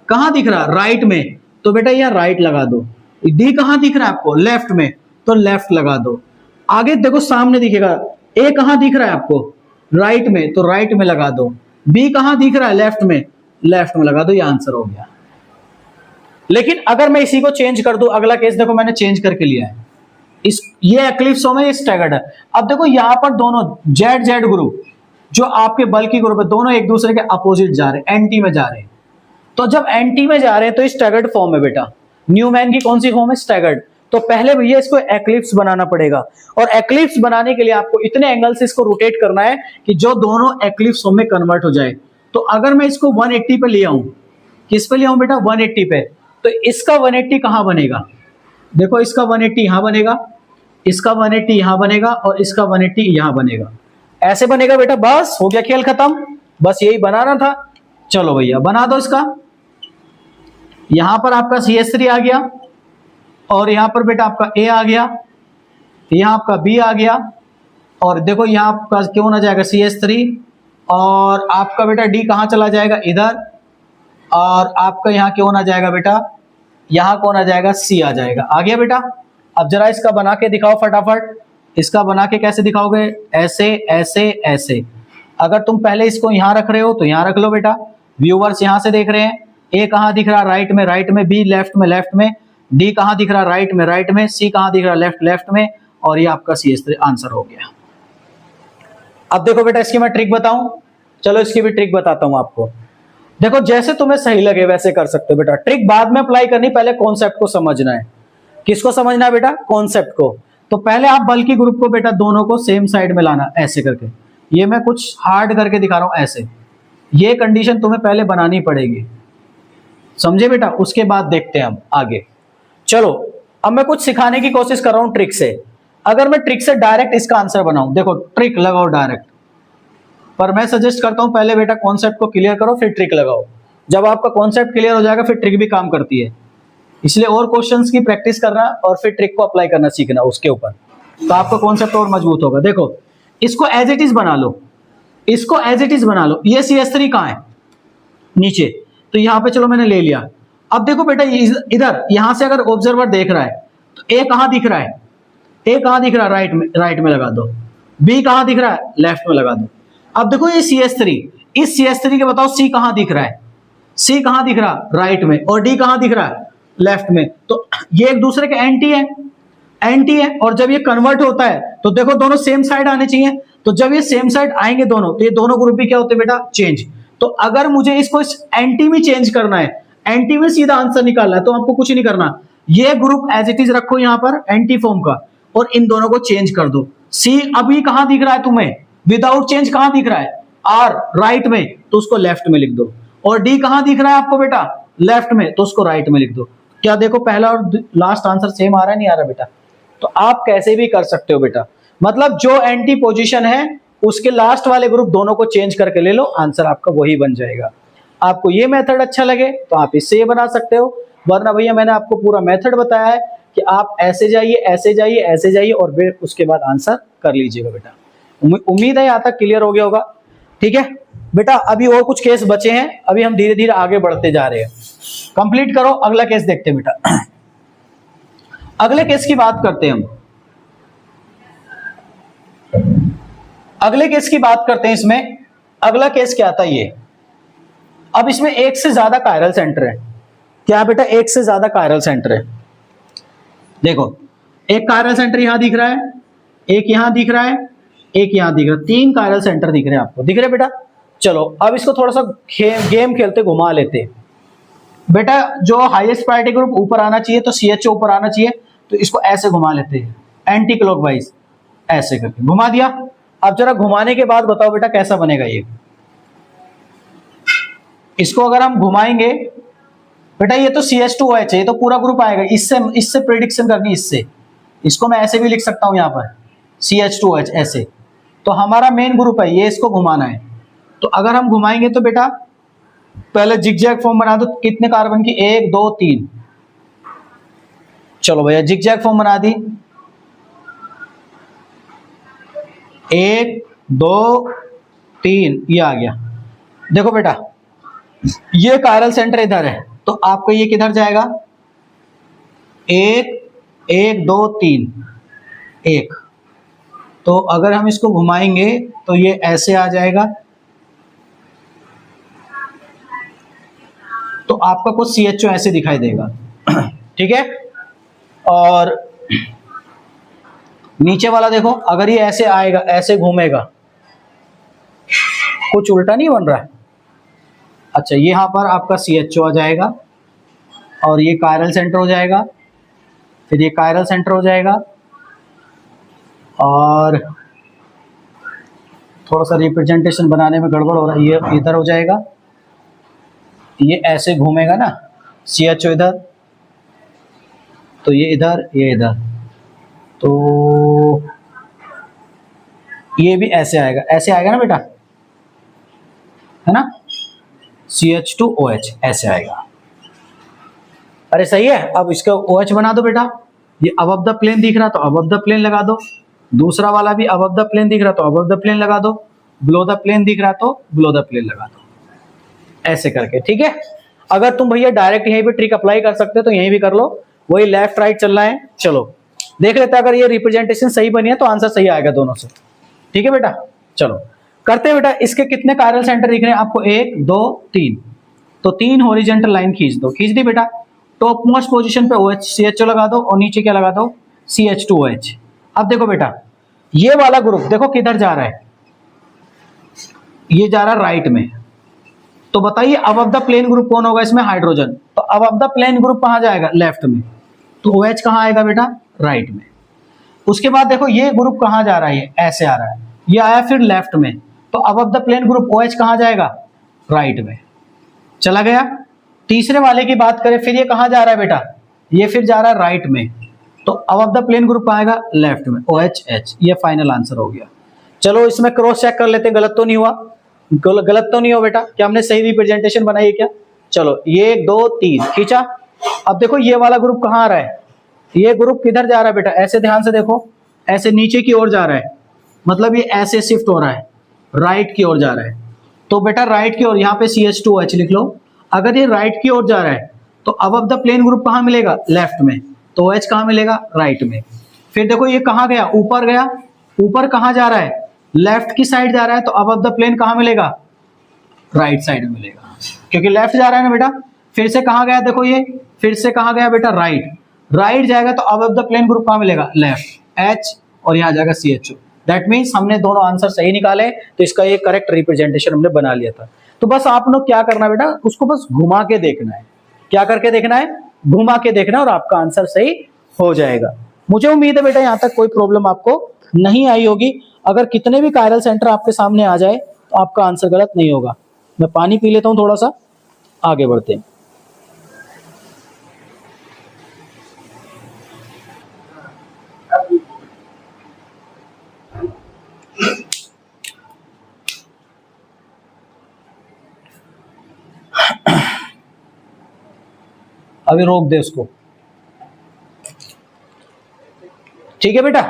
कहां दिख रहा है? राइट में। तो बेटा यह राइट लगा दो। D कहां दिख रहा है आपको? लेफ्ट में, तो लेफ्ट लगा दो। आगे देखो सामने दिखेगा, A कहां दिख रहा है आपको? राइट में, तो राइट में लगा दो। B कहां दिख रहा है? लेफ्ट में, लेफ्ट में लगा दो। ये आंसर हो गया। लेकिन अगर मैं इसी को चेंज कर दूं, अगला केस देखो मैंने चेंज करके लिया है, ये एक्लिप्स फॉर्म है, ये स्टैगर्ड है। अब देखो यहां पर दोनों Z ग्रुप जो आपके बल्कि ग्रुप है, दोनों एक दूसरे के अपोजिट जा रहे हैं, एंटी में जा रहे हैं। तो जब एंटी में जा रहे हैं तो स्टैगर्ड फॉर्म है बेटा। न्यूमैन की कौन सी फॉर्म है? स्टैगर्ड। तो पहले भैया इसको एक्लिप्स बनाना पड़ेगा, और एक्लिप्स बनाने के लिए आपको इतने एंगल से इसको रोटेट करना है कि जो दोनों एक्लिप्स फॉर्म में कन्वर्ट हो जाए। तो अगर मैं इसको 180 पे ले आऊं, किस पे ले आऊं बेटा? 180 पे। तो इसका 180 कहां बनेगा? देखो इसका 180 यहां बनेगा, इसका 180 यहां बनेगा और इसका 180 यहां बनेगा। ऐसे बनेगा बेटा। बस हो गया, खेल खत्म। बस यही बनाना था। चलो भैया बना दो इसका। यहां पर आपका CH3 आ गया और यहां पर बेटा आपका A आ गया, यहां आपका B आ गया, और देखो यहां आपका क्यों ना जाएगा CH3, और आपका बेटा D कहां चला जाएगा? इधर। और आपका यहां क्यों ना जाएगा बेटा? यहां कौन आ जाएगा? C आ जाएगा। आ गया बेटा। अब जरा इसका बना के दिखाओ फटाफट। इसका बना के कैसे दिखाओगे? ऐसे ऐसे ऐसे। अगर तुम पहले इसको यहां रख रहे हो तो यहां रख लो बेटा। व्यूअर्स यहां से देख रहे हैं, A कहां दिख रहा? राइट में, राइट में। B लेफ्ट में, लेफ्ट में। D कहां दिख रहा? राइट में, राइट में। C कहां दिख रहा? लेफ्ट, लेफ्ट में। और ये आपका CH3 आंसर हो गया। अब देखो बेटा इसकी मैं ट्रिक बताऊं। चलो इसकी भी ट्रिक बताता हूं आपको। देखो जैसे तुम्हें सही लगे वैसे कर सकते हो बेटा। ट्रिक बाद में अप्लाई करनी, पहले कॉन्सेप्ट को समझना है। किसको समझना है बेटा? कॉन्सेप्ट को। तो पहले आप बल्कि ग्रुप को बेटा दोनों को सेम साइड में लाना, ऐसे करके। ये मैं कुछ हार्ड करके दिखा रहा हूं, ऐसे। ये कंडीशन तुम्हें पहले बनानी पड़ेगी, समझे बेटा? उसके बाद देखते हैं हम आगे। चलो अब मैं कुछ सिखाने की कोशिश कर रहा हूं ट्रिक से। अगर मैं ट्रिक से डायरेक्ट इसका आंसर बनाऊं, देखो ट्रिक लगाओ डायरेक्ट, पर मैं सजेस्ट करता हूं पहले बेटा कॉन्सेप्ट को क्लियर करो फिर ट्रिक लगाओ। जब आपका कॉन्सेप्ट क्लियर हो जाएगा फिर ट्रिक भी काम करती है। इसलिए और क्वेश्चंस की प्रैक्टिस करना और फिर ट्रिक को अप्लाई करना सीखना उसके ऊपर, तो आपका कॉन्सेप्ट और मजबूत होगा। देखो इसको एज इट इज बना लो, इसको एज इट इज बना लो। ये CH3 कहां है? नीचे। तो यहां पे चलो मैंने ले लिया। अब देखो बेटा इधर यहां से अगर ऑब्जर्वर देख रहा है तो A कहां दिख रहा है? A कहां दिख रहा है? राइट में, राइट में लगा दो। B कहां दिख रहा है? लेफ्ट में लगा दो। अब देखो ये CH3, इस CH3 के बताओ C कहां दिख रहा है? C कहां दिख रहा? राइट में। और D कहां दिख रहा है? लेफ्ट में। तो ये एक दूसरे के एंटी है, एंटी है। और जब ये कन्वर्ट होता है तो देखो दोनों सेम साइड आने चाहिए। तो जब ये सेम साइड आएंगे दोनों, तो ये दोनों ग्रुप भी क्या होते हैं बेटा, चेंज। तो अगर मुझे इसको इस एंटी में चेंज करना है, एंटी में सीधा आंसर निकालना है, तो आपको कुछ नहीं करना, ये ग्रुप एज इट इज रखो यहां पर एंटी फॉर्म का, और इन दोनों को चेंज कर दो। सी अभी कहां दिख रहा है तुम्हें, विदाउट चेंज कहां दिख रहा है, आर राइट में, तो उसको लेफ्ट में लिख दो। और डी कहां दिख रहा है आपको बेटा, लेफ्ट में, तो उसको राइट में लिख दो। क्या देखो पहला और लास्ट आंसर सेम आ रहा है, नहीं आ रहा बेटा? तो आप कैसे भी कर सकते हो बेटा, मतलब जो एंटी पोजीशन है उसके लास्ट वाले ग्रुप दोनों को चेंज करके ले लो, आंसर आपका वही बन जाएगा। आपको ये मेथड अच्छा लगे तो आप इससे ये बना सकते हो, वरना भैया मैंने आपको पूरा मेथड बताया है कि आप ऐसे जाइए, ऐसे जाइए, ऐसे जाइए, और फिर उसके बाद आंसर कर लीजिएगा बेटा। उम्मीद है यहाँ तक क्लियर हो गया होगा। ठीक है बेटा, अभी और कुछ केस बचे हैं, अभी हम धीरे धीरे आगे बढ़ते जा रहे हैं। कंप्लीट करो, अगला केस देखते हैं बेटा। अगले केस की बात करते हैं हम, अगले केस की बात करते हैं। इसमें अगला केस क्या था ये, अब इसमें एक से ज्यादा कायरल सेंटर है। क्या बेटा, एक से ज्यादा कायरल सेंटर है। देखो एक कायरल सेंटर यहां दिख रहा है, एक यहां दिख रहा है, एक यहां दिख रहा है, 3 कायरल सेंटर दिख रहे हैं आपको, दिख रहे बेटा? चलो अब इसको थोड़ा सा गेम खेलते, घुमा लेते बेटा। जो हाईएस्ट प्रायोरिटी ग्रुप ऊपर आना चाहिए तो CHO ऊपर आना चाहिए, तो इसको ऐसे घुमा लेते हैं एंटी क्लॉकवाइज, ऐसे करके घुमा दिया। अब जरा घुमाने के बाद बताओ बेटा कैसा बनेगा ये। इसको अगर हम घुमाएंगे बेटा, ये तो CH2OH है, ये तो पूरा ग्रुप आएगा। इससे प्रेडिक्शन करनी, इससे इसको मैं ऐसे भी लिख सकता हूं यहाँ पर CH2OH ऐसे, तो हमारा मेन ग्रुप है ये, इसको घुमाना है। तो अगर हम घुमाएंगे तो बेटा पहले जिगजैग फॉर्म बना दो, कितने कार्बन की, 1 2 3। चलो भैया जिगजैग फॉर्म बना दी, 1 2 3, ये आ गया। देखो बेटा ये कायरल सेंटर इधर है, तो आपको ये किधर जाएगा, 1 1 2 3 1। तो अगर हम इसको घुमाएंगे तो ये ऐसे आ जाएगा, तो आपका कुछ CHO ऐसे दिखाई देगा। ठीक है, और नीचे वाला देखो, अगर ये ऐसे आएगा, ऐसे घूमेगा, कुछ उल्टा नहीं बन रहा है। अच्छा यहां पर आपका CHO आ जाएगा, और ये कायरल सेंटर हो जाएगा, फिर ये कायरल सेंटर हो जाएगा, और थोड़ा सा रिप्रेजेंटेशन बनाने में गड़बड़ हो रहा है, ये इधर हो जाएगा, ये ऐसे घूमेगा ना CHO इधर, तो ये इधर, ये इधर, तो ये भी ऐसे आएगा, ऐसे आएगा ना बेटा, है ना, CH2OH ऐसे आएगा। अरे सही है। अब इसका OH बना दो बेटा, ये अबव द प्लेन दिख रहा तो अबव द प्लेन लगा दो, दूसरा वाला भी अबव द प्लेन दिख रहा तो अबव द प्लेन लगा दो, बिलो द प्लेन दिख रहा तो बिलो द प्लेन लगा दो, ऐसे करके। ठीक है, अगर तुम भैया डायरेक्ट यहीं पे ट्रिक अप्लाई कर सकते हो तो यहीं भी कर लो, वही लेफ्ट राइट चल रहा है। चलो देख लेते हैं, अगर ये रिप्रेजेंटेशन सही बनी है तो आंसर सही आएगा दोनों से। ठीक है बेटा, चलो करते हैं बेटा। इसके कितने कायरल सेंटर दिख रहे हैं आपको, 1 2 3, तो 3 हॉरिजॉन्टल लाइन खींच दो, खींच दी बेटा। टॉप मोस्ट पोजीशन पे OH CHO लगा दो, और नीचे क्या लगा दो, CH2OH। अब देखो बेटा ये वाला ग्रुप देखो किधर जा रहा है, ये जा रहा है राइट में, तो बताइए अबव द प्लेन ग्रुप कौन होगा इसमें, हाइड्रोजन। तो अबव द प्लेन ग्रुप कहां जाएगा, लेफ्ट में, तो OH कहां आएगा बेटा, राइट में। उसके बाद देखो ये ग्रुप कहां जा रहा है, ऐसे आ रहा है, ये आया फिर लेफ्ट में, तो above the plane group OH कहां जाएगा, राइट में, चला गया। तीसरे वाले की बात करें, फिर ये कहां जा रहा है बेटा, ये फिर जा रहा है राइट में, तो अबव द प्लेन ग्रुप आएगा लेफ्ट में, OH। ये फाइनल आंसर हो गया। चलो इसमें क्रॉस चेक कर लेते हैं, गलत तो नहीं हुआ, गलत तो नहीं हो बेटा, क्या हमने सही रिप्रेजेंटेशन बनाई है क्या। चलो ये 1 2 3 खींचा। अब देखो ये वाला ग्रुप कहां आ रहा है, ये ग्रुप किधर जा रहा है बेटा, ऐसे ध्यान से देखो, ऐसे नीचे की ओर जा रहा है, मतलब ये ऐसे शिफ्ट हो रहा है, राइट की ओर जा रहा है। तो बेटा राइट की ओर यहाँ पे CH2OH लिख लो। अगर ये राइट की ओर जा रहा है तो अबव द प्लेन ग्रुप कहां मिलेगा, लेफ्ट में, तो OH कहां मिलेगा, राइट में। फिर देखो ये कहां गया, ऊपर गया, ऊपर कहां जा रहा है, लेफ्ट की साइड जा रहा है, तो अबव द प्लेन कहां मिलेगा, राइट साइड में मिलेगा, क्योंकि लेफ्ट जा रहा है ना बेटा। फिर से कहां गया, देखो ये फिर से कहां गया बेटा, राइट, राइट जाएगा तो अबव द प्लेन ग्रुप कहां मिलेगा, लेफ्ट, H, और यहां जाएगा CHO। दैट मीन्स हमने दोनों आंसर सही निकाले, तो इसका ये करेक्ट रिप्रेजेंटेशन हमने बना लिया था। तो बस आप लोग क्या करना है बेटा, उसको बस घुमा के देखना है। क्या करके देखना है? घुमा के देखना है, और आपका आंसर सही हो जाएगा। मुझे उम्मीद है बेटा यहाँ तक कोई प्रॉब्लम आपको नहीं आई होगी। अगर कितने भी कायरल सेंटर आपके सामने आ जाए तो आपका आंसर गलत नहीं होगा। मैं पानी पी लेता हूं, थोड़ा सा आगे बढ़ते हैं। अभी रोक दे उसको, ठीक है बेटा।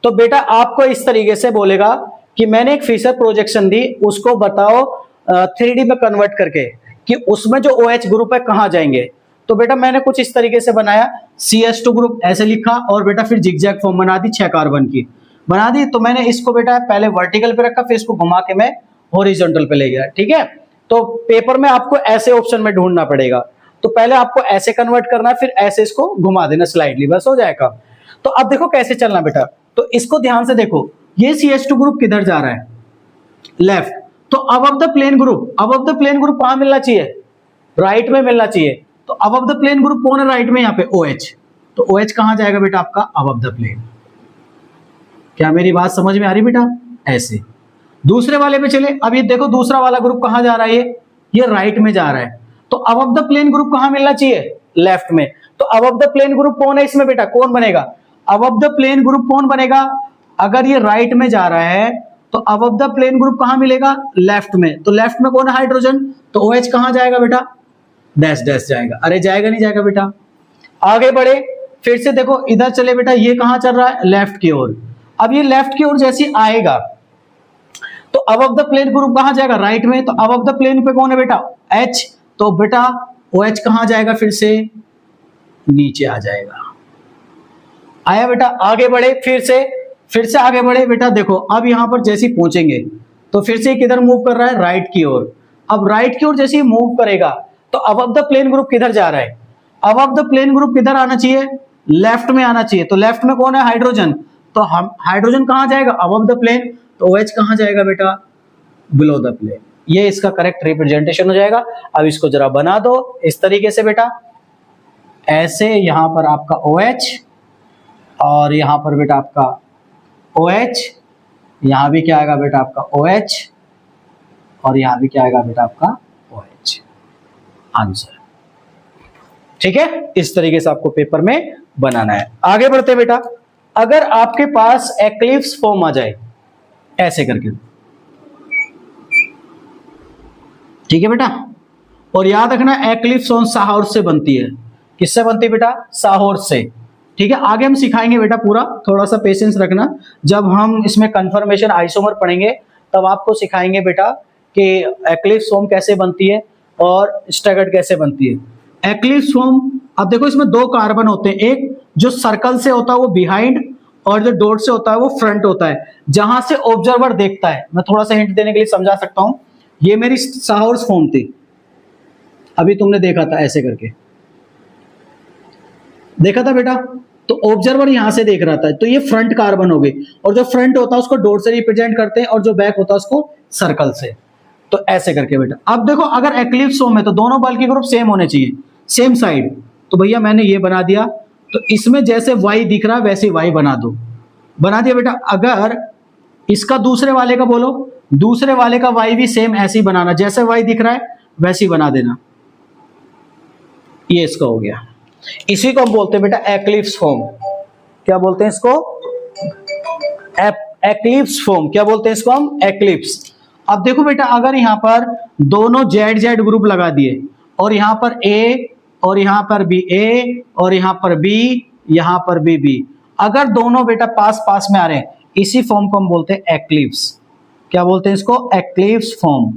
तो बेटा आपको इस तरीके से बोलेगा कि मैंने एक फिशर प्रोजेक्शन दी, उसको बताओ 3D में कन्वर्ट करके कि उसमें जो OH ग्रुप है कहां जाएंगे। तो बेटा मैंने कुछ इस तरीके से बनाया, CS2 ग्रुप ऐसे लिखा, और बेटा फिर जिगजैग फॉर्म बना दी, 6 कार्बन की बना दी। तो मैंने इसको बेटा पहले वर्टिकल पे रखा, फिर इसको घुमा के मैं हॉरिजॉन्टल पे ले गया, ठीक है। तो पेपर में आपको ऐसे ऑप्शन में ढूंढना पड़ेगा। तो पहले आपको ऐसे कन्वर्ट करना है, फिर ऐसे इसको घुमा देना स्लाइडली, बस हो जाएगा। तो अब देखो कैसे चलना बेटा, तो इसको ध्यान से देखो, ये CH2 ग्रुप किधर जा रहा है? लेफ्ट। तो above the plane group, above the plane group कहां मिलना चाहिए? राइट में मिलना चाहिए। तो अबव द प्लेन ग्रुप कौन है राइट में? यहाँ पे OH। तो OH कहां जाएगा बेटा आपका? Above the plane. क्या मेरी बात समझ में आ रही बेटा? ऐसे। दूसरे वाले पे चले, अब ये देखो दूसरा वाला ग्रुप कहां जा रहा है? ये राइट में जा रहा है। तो अबव द प्लेन ग्रुप कहां मिलना चाहिए? लेफ्ट में। तो अबव द प्लेन ग्रुप कौन है इसमें बेटा? कौन बनेगा अबव द प्लेन ग्रुप? कौन बनेगा? अगर ये राइट में जा रहा है तो अबव द प्लेन ग्रुप कहां मिलेगा? लेफ्ट में। तो लेफ्ट में कौन है? हाइड्रोजन। तो OH कहां जाएगा बेटा? डैश डैश जाएगा। अरे जाएगा नहीं जाएगा बेटा? आगे बढ़े, फिर से देखो इधर चले बेटा, ये कहां चल रहा है? लेफ्ट की ओर। अब ये लेफ्ट की ओर जैसे आएगा तो अबव द प्लेन ग्रुप कहां जाएगा? राइट में। तो अबव द प्लेन पे कौन है बेटा? H। तो बेटा OH कहां जाएगा? फिर से नीचे आ जाएगा। आया बेटा? आगे बढ़े, फिर से आगे बढ़े बेटा। देखो अब यहां पर जैसे ही पहुंचेंगे तो फिर से किधर मूव कर रहा है? राइट की ओर। अब राइट की ओर जैसे ही मूव करेगा तो अबव द प्लेन ग्रुप किधर जा रहा है? अबव द प्लेन ग्रुप किधर आना चाहिए? लेफ्ट में आना चाहिए। तो लेफ्ट में कौन है? हाइड्रोजन। तो हम हाइड्रोजन कहां जाएगा? Above the plane. तो OH कहां जाएगा बेटा? Below the plane. ये इसका करेक्ट रिप्रेजेंटेशन हो जाएगा। अब इसको जरा बना दो इस तरीके से बेटा, ऐसे यहां पर आपका OH और यहां पर बेटा आपका OH, यहां भी क्या आएगा बेटा आपका OH, और यहां भी क्या आएगा बेटा आपका OH। आंसर ठीक है, इस तरीके से आपको पेपर में बनाना है। आगे बढ़ते बेटा, अगर आपके पास एक्लिप्स फॉर्म आ जाए ऐसे करके, ठीक है बेटा, और याद रखना एक्लिप्स ऑन साहौर्स से बनती है। किससे बनती है बेटा? साहौर्स से। ठीक है, आगे हम सिखाएंगे बेटा पूरा, थोड़ा सा पेशेंस रखना। जब हम इसमें कन्फर्मेशन आइसोमर पढ़ेंगे तब आपको सिखाएंगे बेटा कि एक्लिप्स फॉर्म कैसे बनती है और स्टैगर्ड कैसे बनती है। एक्लिप्स फॉर्म, अब देखो इसमें 2 कार्बन होते हैं, एक जो सर्कल से होता है वो बिहाइंड, और जो डॉट से होता है वो फ्रंट होता है, जहां से ऑब्जर्वर देखता है। मैं थोड़ा सा हिंट देने के लिए समझा सकता हूं। ये मेरी साहौर्स फॉर्म थी, अभी तुमने देखा था ऐसे करके, देखा था बेटा। तो ऑब्जर्वर यहां से देख रहा था, तो ये फ्रंट कार्बन हो गई, और जो फ्रंट होता है उसको डॉट से रिप्रेजेंट करते हैं और जो बैक होता है उसको सर्कल से। तो ऐसे करके बेटा। अब देखो अगर एक्लिप्स फॉर्म है तो दोनों बल के ग्रुप सेम होने चाहिए, सेम साइड। तो भैया मैंने ये बना दिया, तो इसमें जैसे Y दिख रहा है वैसे Y बना दो, बना दिया बेटा। अगर इसका दूसरे वाले का बोलो, दूसरे वाले का Y भी सेम ऐसे ही बनाना, जैसे Y दिख रहा है वैसे ही बना देना। ये इसका हो गया, इसी को हम बोलते हैं बेटा एक्लिप्स फॉर्म। क्या बोलते हैं इसको? Eclipse form. क्या बोलते हैं इसको हम? एक्लिप्स। अब देखो बेटा, अगर यहां पर दोनों जेड जेड ग्रुप लगा दिए, और यहां पर A और यहां पर भी A और यहां पर B, यहां पर भी B, अगर दोनों बेटा पास पास में आ रहे हैं, इसी फॉर्म को हम बोलते हैं एक्लिप्स। क्या बोलते हैं इसको? Eclipse form.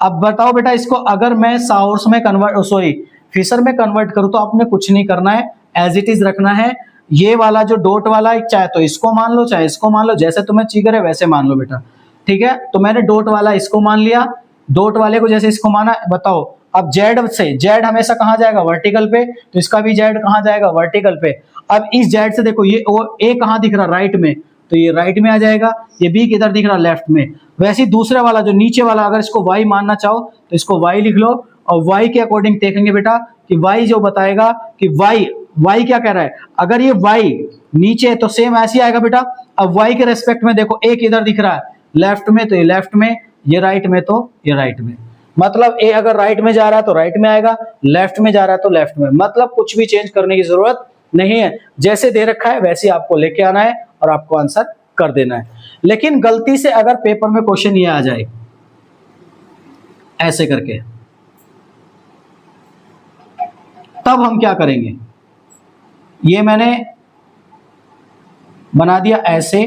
अब बताओ बेटा, इसको अगर मैं साहौर्स में फिशर में कन्वर्ट करूं तो आपने कुछ नहीं करना है, एज इट इज रखना है। ये वाला जो डॉट वाला, चाहे तो इसको मान लो चाहे इसको मान लो, जैसे तुम्हें चिगर है वैसे मान लो बेटा। ठीक है, तो मैंने डॉट वाला इसको मान लिया, डॉट वाले को जैसे इसको माना। बताओ अब जेड से, जेड हमेशा कहां जाएगा? वर्टिकल पे, तो इसका भी जेड कहां जाएगा? वर्टिकल पे। अब इस जेड से देखो ये ए कहां दिख रहा? राइट में। तो ये राइट में आ जाएगा, ये बी किधर दिख रहा है, लेफ्ट में। वैसे ही दूसरा वाला जो नीचे वाला, अगर इसको y मानना चाहो तो इसको y लिख लो, और y के अकॉर्डिंग देखेंगे बेटा कि y जो बताएगा कि y क्या कह रहा है, अगर ये y नीचे है तो सेम ऐसे ही आएगा बेटा। अब y के रेस्पेक्ट में देखो a किधर दिख रहा है, लेफ्ट में, तो ये लेफ्ट में, ये राइट में तो ये राइट में। मतलब a अगर राइट में जा रहा है तो राइट में आएगा, लेफ्ट में जा रहा है तो लेफ्ट में। मतलब कुछ भी चेंज करने की जरूरत नहीं है, जैसे दे रखा है वैसे आपको लेके आना है और आपको आंसर कर देना है। लेकिन गलती से अगर पेपर में क्वेश्चन ये आ जाए ऐसे करके, तब हम क्या करेंगे, ये मैंने बना दिया ऐसे,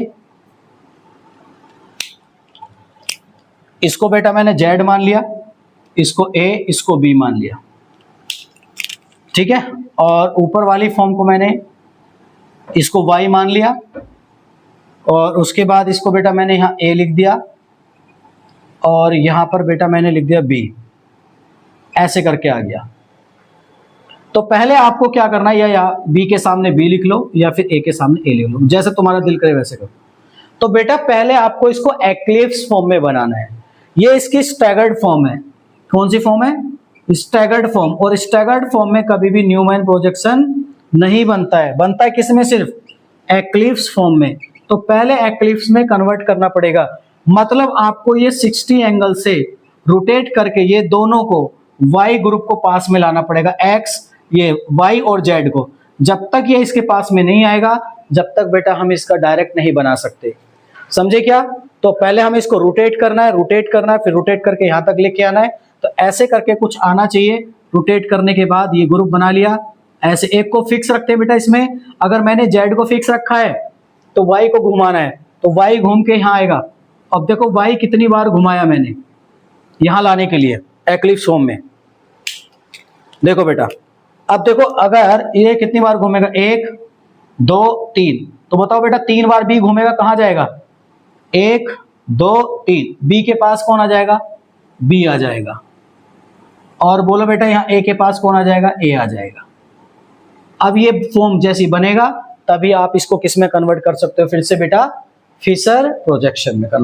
इसको बेटा मैंने Z मान लिया, इसको A, इसको B मान लिया, ठीक है। और ऊपर वाली फॉर्म को मैंने इसको Y मान लिया, और उसके बाद इसको बेटा मैंने यहाँ A लिख दिया, और यहां पर बेटा मैंने लिख दिया B, ऐसे करके आ गया। तो पहले आपको क्या करना है, या B के सामने B लिख लो या फिर A के सामने A लिख लो, जैसे तुम्हारा दिल करे वैसे करो। तो बेटा पहले आपको इसको एक्लिप्स फॉर्म में बनाना है। ये इसकी स्टैगर्ड फॉर्म है। कौन सी फॉर्म है, स्टैगर्ड फॉर्म। और स्टैगर्ड फॉर्म में कभी भी न्यूमैन प्रोजेक्शन नहीं बनता है, बनता है किसमें, सिर्फ एक्लिप्स फॉर्म में। तो पहले एक्लिप्स में कन्वर्ट करना पड़ेगा, मतलब आपको ये 60 एंगल से रोटेट करके ये दोनों को y ग्रुप को पास में लाना पड़ेगा, x, ये y और z को। जब तक ये इसके पास में नहीं आएगा, जब तक बेटा हम इसका डायरेक्ट नहीं बना सकते, समझे क्या। तो पहले हमें इसको रोटेट करना है, फिर रोटेट करके यहां तक लेके आना है। तो ऐसे करके कुछ आना चाहिए। रोटेट करने के बाद ये ग्रुप बना लिया, ऐसे एक को फिक्स रखते हैं बेटा इसमें। अगर मैंने z को फिक्स रखा है तो y को घुमाना है, तो y घूम के यहाँ आएगा। अब देखो y कितनी बार घुमाया मैंने यहां लाने के लिए एक्लिप्स फॉर्म में, देखो बेटा। अब देखो अगर ये कितनी बार घूमेगा, 1 2 3, तो बताओ बेटा 3 बार b घूमेगा, कहां जाएगा, 1 2 3, b के पास कौन आ जाएगा, b आ जाएगा। और बोलो बेटा यहाँ a के पास कौन आ जाएगा, a आ जाएगा। अब ये फॉर्म जैसी बनेगा तभी आप इसको किस में कन्वर्ट कर सकते हो, फिर से बेटा फिशर प्रोजेक्शन में कन्वर्ट।